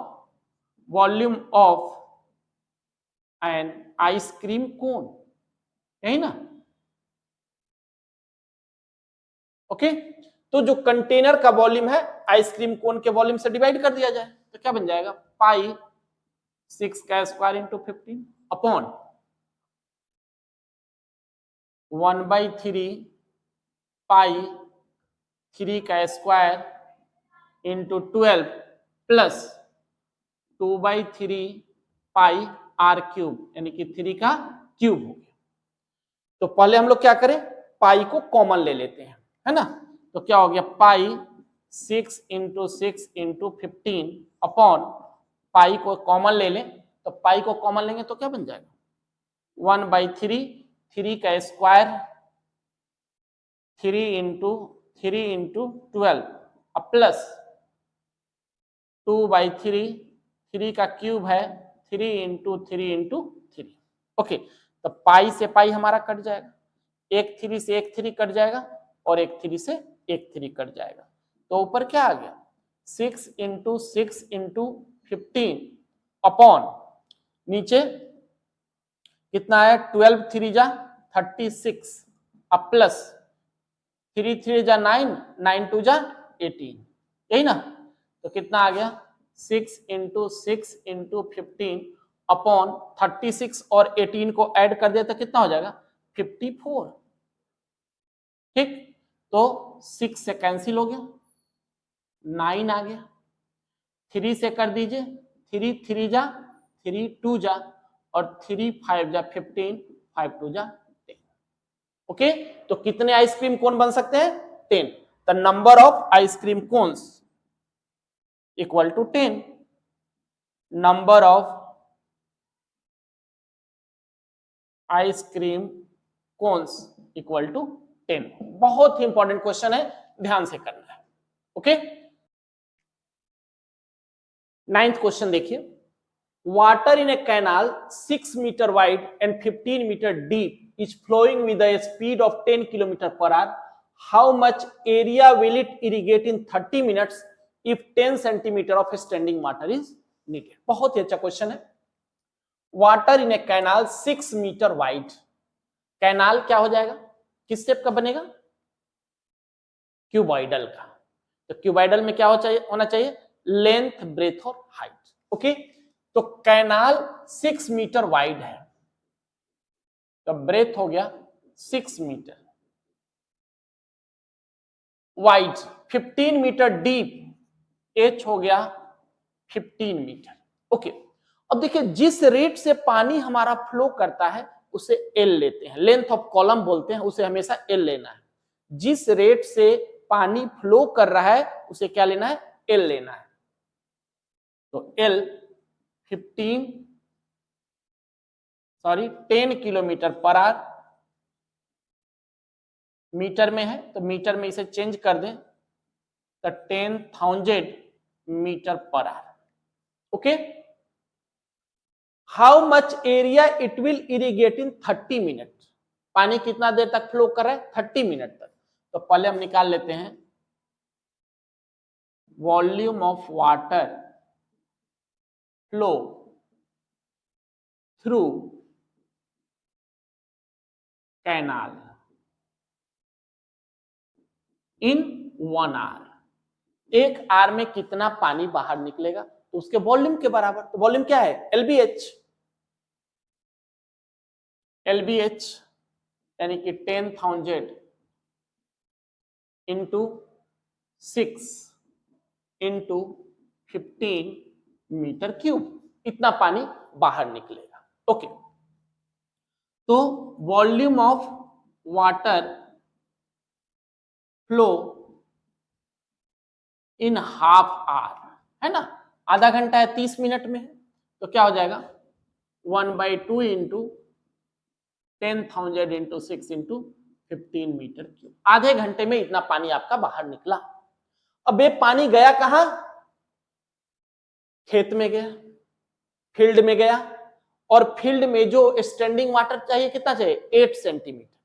volume of an ice cream cone, यही ना। ओके, तो जो कंटेनर का वॉल्यूम है आइसक्रीम कोन के वॉल्यूम से डिवाइड कर दिया जाए तो क्या बन जाएगा? पाई 6 का स्क्वायर इंटू 15 अपॉन 1/3 पाई 3 का square into 12 plus 2/3 pi are cube, यानी कि 3 का क्यूब हो गया। तो पहले हम लोग क्या करें? पाई को कॉमन ले लेते हैं, है ना। तो क्या हो गया? पाई 6 इंटू 6 इंटू 15 अपॉन पाई को कॉमन ले लें, तो पाई को कॉमन लेंगे तो क्या बन जाएगा? 1/3 3 का स्क्वायर 3 × 12 अब प्लस 2/3, 3 का क्यूब है 3 × 3 × 3। ओके, तो पाई से पाई हमारा कट जाएगा, एक 3 से एक 3 कट जाएगा और एक 3 से एक 3 कट जाएगा। तो ऊपर क्या आ गया 6 × 6 × 15 अपॉन नीचे कितना है 12 3 जा 36 अब प्लस 3 3 जा 9, 9 2 जा 18, यही ना। तो कितना आ गया 6 × 6 × 15 अपॉन 36 और 18 को ऐड कर दिया तो कितना हो जाएगा 54। ठीक, तो 6 से कैंसिल हो गया, 9 आ गया, 3 से कर दीजिए 3 3 जा 3 2 जा और 3 5 जा 15, 5 2 जा 10। ओके, तो कितने आइसक्रीम कोन बन सकते हैं 10। The number of ice cream cones equal to 10, number of ice cream cones equal to 10। बहुत ही इंपॉर्टेंट क्वेश्चन है, ध्यान से करना है। ओके, 9th क्वेश्चन देखिए, water in a canal 6 metre wide and 15 metre deep is flowing with a speed of 10 km/h. How much area will it irrigate in 30 minutes if 10 cm of standing water is needed? बहुत ही अच्छा question है। Water in a canal 6 metre wide, canal क्या हो जाएगा किस shape का बनेगा cuboidal का। तो क्यूबॉइडल में क्या होना चाहिए लेंथ ब्रेथ और हाइट। ओके, तो कैनाल 6 मीटर वाइड है तो ब्रेथ हो गया 6 metre, wide 15 metre deep, H हो गया 15 मीटर। ओके, अब देखिए जिस रेट से पानी हमारा फ्लो करता है उसे एल लेते हैं, लेंथ ऑफ कॉलम बोलते हैं, उसे हमेशा एल लेना है। जिस रेट से पानी फ्लो कर रहा है उसे क्या लेना है एल लेना है। तो एल 10 km/h, मीटर में है तो मीटर में इसे चेंज कर दें तो 10,000 metre. Okay, how much area it will irrigate in 30 minute, पानी कितना देर तक फ्लो कर रहा है 30 मिनट तक। तो पहले हम निकाल लेते हैं volume of water flow through canal in 1 hour. एक आवर में कितना पानी बाहर निकलेगा तो उसके वॉल्यूम के बराबर। तो वॉल्यूम क्या है LBH, LBH यानी कि 10,000 इंटू 6 इंटू 15 मीटर क्यूब, इतना पानी बाहर निकलेगा। ओके, तो volume of water flow in half hour है ना, आधा घंटा है 30 मिनट में है तो क्या हो जाएगा 1/2 into 10,000 into 6 into 15 metre cube. आधे घंटे में इतना पानी आपका बाहर निकला। अब ये पानी गया कहां, खेत में गया, फील्ड में गया, और फील्ड में जो स्टैंडिंग वाटर चाहिए कितना चाहिए 8 सेंटीमीटर।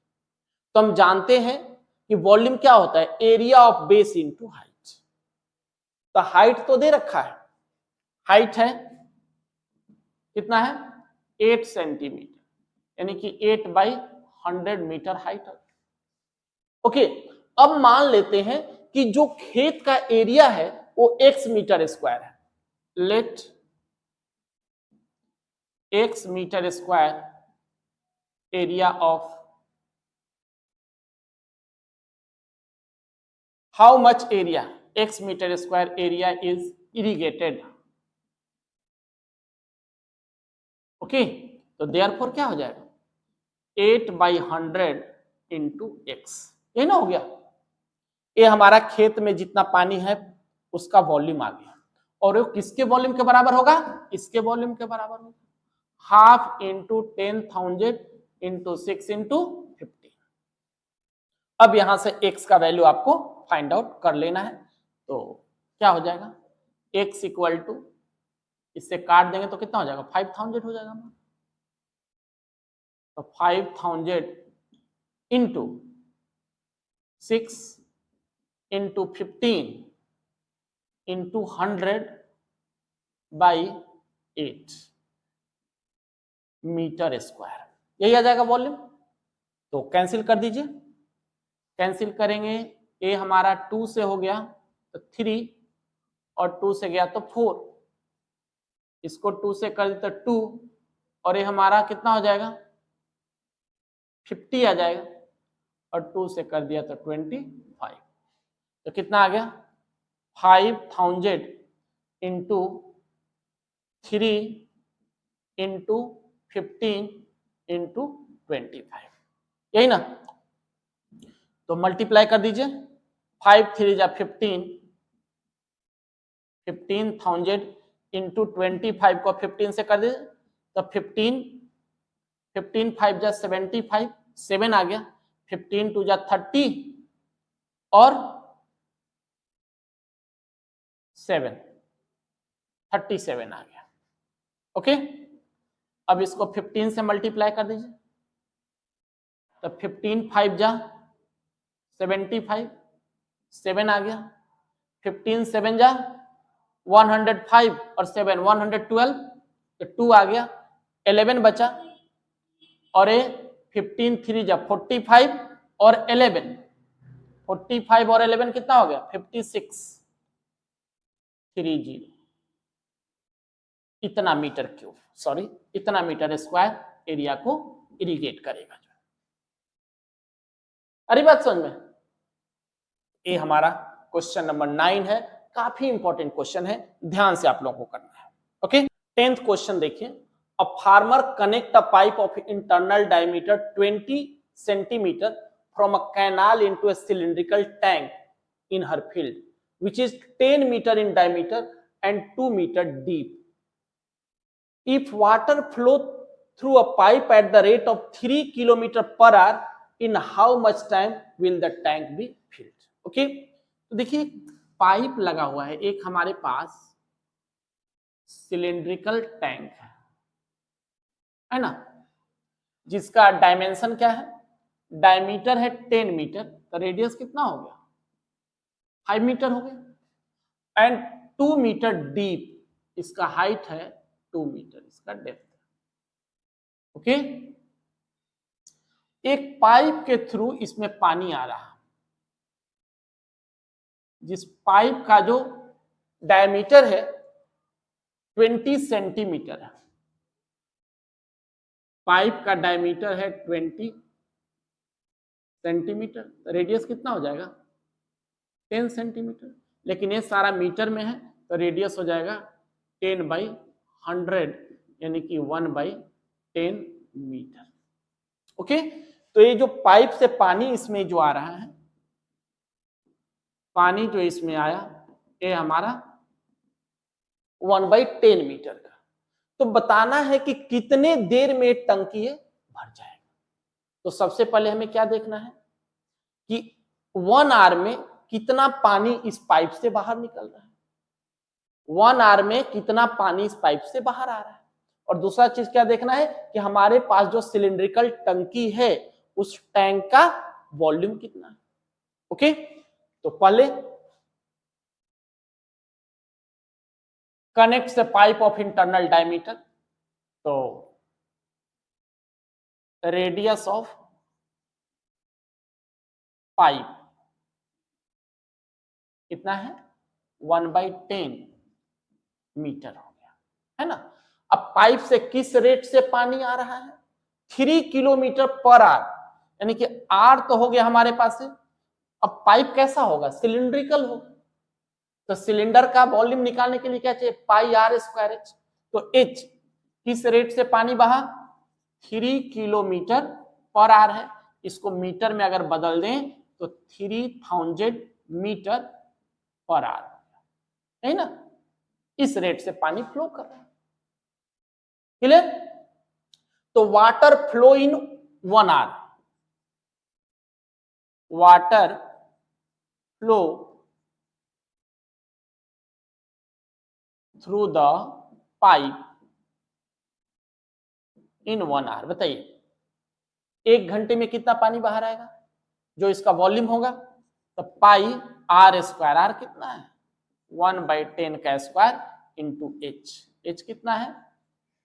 तो हम जानते हैं कि वॉल्यूम क्या होता है area of base into height. तो हाइट तो दे रखा है, हाइट है कितना है 8 सेंटीमीटर यानी कि 8/100 मीटर हाइट है। ओके, अब मान लेते हैं कि जो खेत का एरिया है वो x मीटर स्क्वायर है। Let x metre square area of how much area x metre square area is irrigated. Okay, तो देयरफॉर क्या हो जाएगा 8/100 इंटू x, ये ना हो गया। ये हमारा खेत में जितना पानी है उसका वॉल्यूम आ गया, और वो किसके वॉल्यूम के बराबर होगा इसके वॉल्यूम के बराबर होगा। Half into 10,000 into 6 into 15। अब यहां से x का वैल्यू आपको फाइंड आउट कर लेना है। तो क्या हो जाएगा, x इक्वल टू, इससे काट देंगे तो कितना हो जाएगा, 5000 हो जाएगा। तो 5000 into 6 into 15 into 100 by 8 metre square, यही आ जाएगा वॉल्यूम। तो कैंसिल कर दीजिए, कैंसिल करेंगे, ए हमारा 2 से हो गया तो 3 और 2 से गया तो 4, इसको 2 से कर दिया तो 2 और ये हमारा कितना हो जाएगा 50 आ जाएगा, और 2 से कर दिया तो 25। तो कितना आ गया 5000 इंटू 3 इंटू 15 इंटू 25, यही ना। तो मल्टीप्लाई कर दीजिए, 5 3 जा 15, 15,000 इंटू 25 को 15 से कर दीजिए तो 15 5 जा 75, 7 आ गया, 15 2 जा 30 और 7 37 आ गया। ओके, अब इसको 15 से मल्टीप्लाई कर दीजिए तो 15 5 जा 75, 7 आ गया, 15 7 जा 105 और 7 112, तो 2 आ गया, 11 बचा, और ये 15 3 जा 45 और 11, 45 और 11 कितना हो गया 56, 30, इतना मीटर क्यूब, सॉरी इतना मीटर स्क्वायर एरिया को इरिगेट करेगा। अरे बात समझ में, ये हमारा क्वेश्चन नंबर 9 है, काफी इंपॉर्टेंट क्वेश्चन है, ध्यान से आप लोगों को करना है। ओके, 10th क्वेश्चन देखिए, a farmer connect a pipe of internal diameter 20 centimetre from a canal into a cylindrical tank in her field which is 10 meter in diameter and 2 meter deep. If water flow through a pipe at the rate of 3 km per hour, in how much time will the tank be filled? Okay, तो देखिए pipe लगा हुआ है, एक हमारे पास cylindrical tank है ना, जिसका डायमेंशन क्या है, डायमीटर है 10 मीटर, तो रेडियस कितना हो गया 5 मीटर हो गया, एंड 2 मीटर डीप, इसका हाइट है 2 मीटर, इसका डेप्थ। ओके, एक पाइप के थ्रू इसमें पानी आ रहा है, जिस पाइप का जो डायमीटर है 20 सेंटीमीटर है, पाइप का डायमीटर है 20 सेंटीमीटर, तो रेडियस कितना हो जाएगा 10 सेंटीमीटर, लेकिन ये सारा मीटर में है तो रेडियस हो जाएगा 10/100 यानी कि 1/10 मीटर। ओके, तो ये जो पाइप से पानी इसमें जो आ रहा है, पानी जो इसमें आया ये हमारा 1/10 मीटर का, तो बताना है कि कितने देर में टंकी ये भर जाएगा। तो सबसे पहले हमें क्या देखना है कि 1 आवर में कितना पानी इस पाइप से बाहर निकल रहा है, 1 आवर में कितना पानी इस पाइप से बाहर आ रहा है, और दूसरा चीज क्या देखना है कि हमारे पास जो सिलिंड्रिकल टंकी है उस टैंक का वॉल्यूम कितना है। ओके, तो पहले connect the pipe of internal diameter, तो रेडियस ऑफ पाइप कितना है 1/10 मीटर हो गया, है ना। अब पाइप से किस रेट से पानी आ रहा है 3 किलोमीटर पर आवर, यानी कि आर तो हो गया हमारे पास है। अब पाइप कैसा होगा सिलिंड्रिकल होगा, तो सिलेंडर का वॉल्यूम निकालने के लिए क्या चाहिए पाई आर स्क्वायर एच, तो एच किस रेट से पानी बहा 3 किलोमीटर पर आवर है, इसको मीटर में अगर बदल दें तो 3000 मीटर पर आवर, है ना, इस रेट से पानी फ्लो कर रहा है। क्लियर, तो water flow in 1 hour, water flow through the pipe in 1 hour. बताइए 1 घंटे में कितना पानी बाहर आएगा, जो इसका वॉल्यूम होगा। तो पाई आर स्क्वायर, आर कितना है 1/10 का स्क्वायर इंटू एच कितना है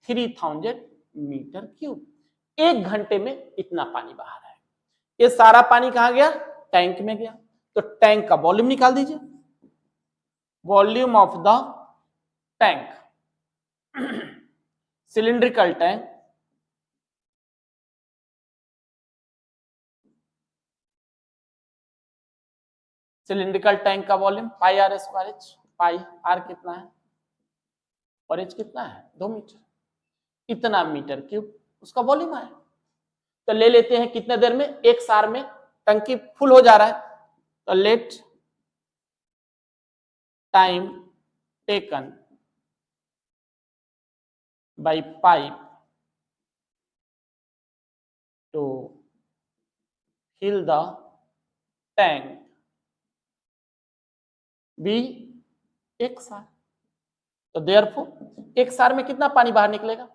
3000 मीटर क्यूब। 1 घंटे में इतना पानी बाहर आएगा। ये सारा पानी कहां गया, टैंक में गया। तो टैंक का वॉल्यूम निकाल दीजिए, volume of the tank, cylindrical tank, cylindrical tank का volume pi are square H, pi are कितना है और एच कितना है 2 मीटर, इतना मीटर क्यूब उसका वॉल्यूम है। तो ले लेते हैं कितने देर में, 1 सार में टंकी फुल हो जा रहा है। तो let time taken by pipe to fill the tank be 1 सार। तो देयरफॉर 1 सार में कितना पानी बाहर निकलेगा,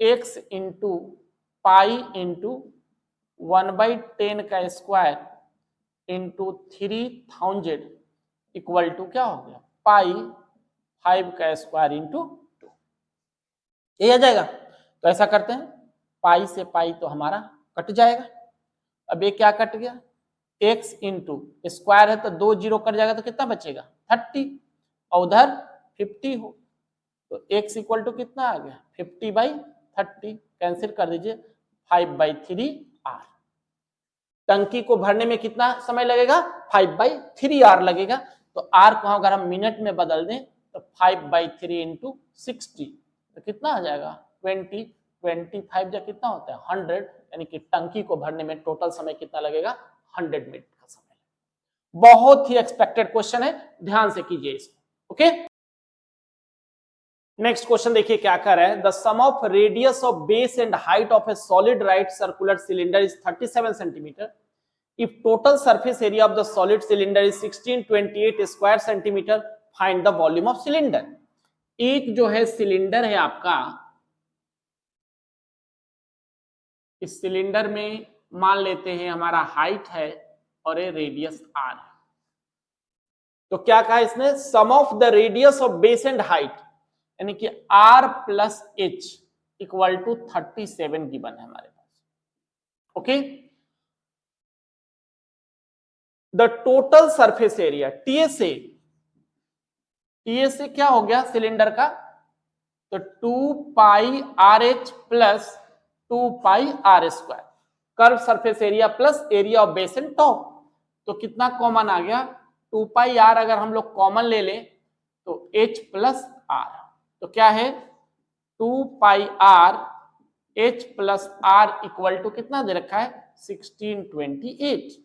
x इंटू पाई इंटू 1/10 का स्क्वायर इंटू 3000 इक्वल टू क्या हो गया पाई 5 का स्क्वायर इंटू 2। ये आ जाएगा। तो ऐसा करते हैं, पाई से पाई तो हमारा कट जाएगा। अब ये क्या कट गया, x इंटू स्क्वायर है तो 2 जीरो कट जाएगा तो कितना बचेगा 30 और उधर 50 हो तो x इक्वल टू कितना आ गया 50/30, कैंसिल कर दीजिए 5/3 r। टंकी को भरने में कितना समय लगेगा 5/3 r लगेगा। तो r को अगर हम मिनट में बदल दें तो 5/3 इंटू 60 तो कितना आ जाएगा 20, 25 जब कितना होता है 100, यानी कि टंकी को भरने में टोटल समय कितना लगेगा 100 मिनट का समय। बहुत ही एक्सपेक्टेड क्वेश्चन है, ध्यान से कीजिए इसको। ओके, नेक्स्ट क्वेश्चन देखिए क्या कर रहा है। The sum of radius of base and height of a solid right circular cylinder is 37 centimetre. If total surface area of the solid cylinder is 1628 square centimetre, find the volume of cylinder. एक जो है cylinder है आपका, इस cylinder में मान लेते हैं हमारा हाइट है और ये रेडियस r है। तो क्या कहा इसने, sum of the radius of base and height, यानी कि r plus h equal to 37 given है हमारे पास। Okay, the total surface area TSA, TSA क्या हो गया सिलेंडर का, तो 2 pi r h plus 2 pi are square, curve surface area plus area of base and top. तो कितना कॉमन आ गया 2 पाई आर, अगर हम लोग कॉमन ले लें तो h प्लस आर, तो क्या है 2 pi r h plus r equal to कितना दे रखा है 1628।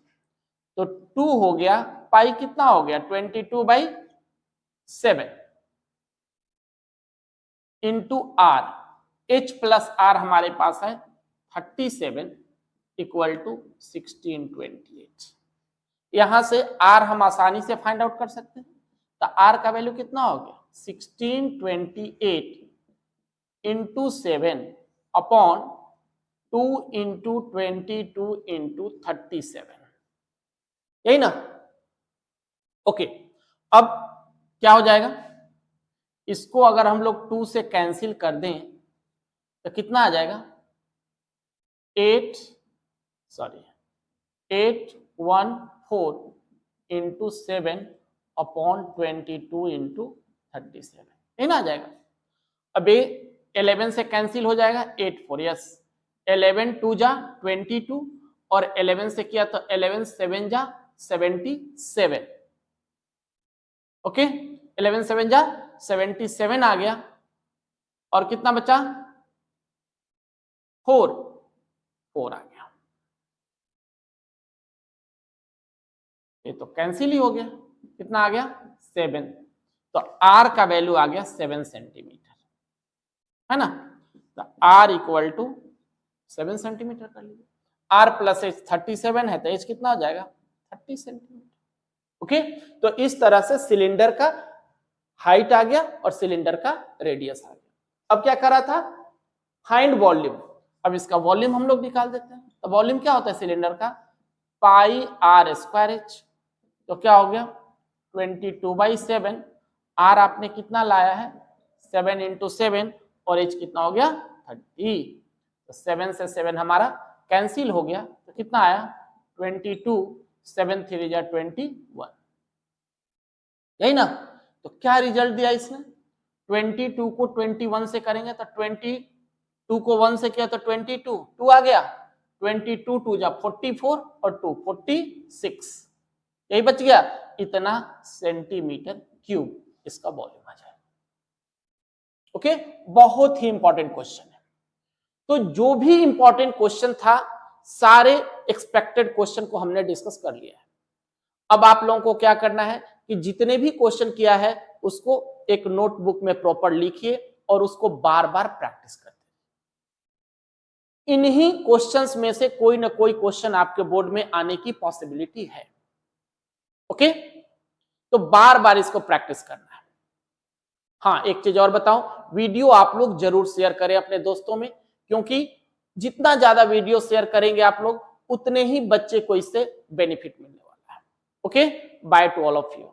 तो 2 हो गया, पाई कितना हो गया 22/7 into r, h plus r हमारे पास है 37 इक्वल टू 1628। यहां से r हम आसानी से फाइंड आउट कर सकते हैं। तो r का वैल्यू कितना हो गया 1628 इंटू 7 अपॉन 2 इंटू 22 इंटू 37, यही ना। ओके, अब क्या हो जाएगा, इसको अगर हम लोग 2 से कैंसिल कर दें तो कितना आ जाएगा 814 इंटू 7 अपॉन 22 इंटू 37, यही ना आ जाएगा। अब ये 11 से कैंसिल हो जाएगा 8 4, यस 11 2 जा 22 और 11 से किया तो 11 7 जा 77। ओके, 11 7 जा 77 आ गया और कितना बचा 4 आ गया। ये तो कैंसिल ही हो गया, कितना आ गया 7। तो r का वैल्यू आ गया 7 सेंटीमीटर, है ना। तो r इक्वल टू 7 सेंटीमीटर कर लीजिए। r प्लस एच 37 है, तो एच कितना हो जाएगा 30 सेंटीमीटर। ओके, तो इस तरह से सिलेंडर का हाइट आ गया और सिलेंडर का रेडियस आ गया। अब क्या करा था, फाइंड वॉल्यूम। अब इसका वॉल्यूम हम लोग निकाल देते हैं। तो वॉल्यूम क्या होता है सिलेंडर का, पाई आर स्क्वायर एच। तो क्या हो गया 22/7, आर आपने कितना लाया है 7 × 7 और एच कितना हो गया 30। तो 7 से 7 हमारा कैंसिल हो गया, तो कितना आया 22, 7 3 जा 21, यही ना। तो क्या रिजल्ट दिया इसने, 22 को 21 से करेंगे तो 22 को 1 से किया तो 22, 2 आ गया, 22 2 जा 44 और 2 46, यही बच गया, इतना सेंटीमीटर क्यूब इसका वॉल्यूम आ जाएगा। ओके, बहुत ही इंपॉर्टेंट क्वेश्चन है। तो जो भी इंपॉर्टेंट क्वेश्चन था सारे एक्सपेक्टेड क्वेश्चन को हमने डिस्कस कर लिया है। अब आप लोगों को क्या करना है कि जितने भी क्वेश्चन किया है उसको एक नोटबुक में प्रॉपर लिखिए और उसको बार बार प्रैक्टिस करते। इन्हीं क्वेश्चंस में से कोई ना कोई क्वेश्चन आपके बोर्ड में आने की पॉसिबिलिटी है। ओके, तो बार बार इसको प्रैक्टिस करना है। हाँ, एक चीज और बताऊं, वीडियो आप लोग जरूर शेयर करें अपने दोस्तों में, क्योंकि जितना ज्यादा वीडियो शेयर करेंगे आप लोग उतने ही बच्चे को इससे बेनिफिट मिलने वाला है। Okay, by two all of you.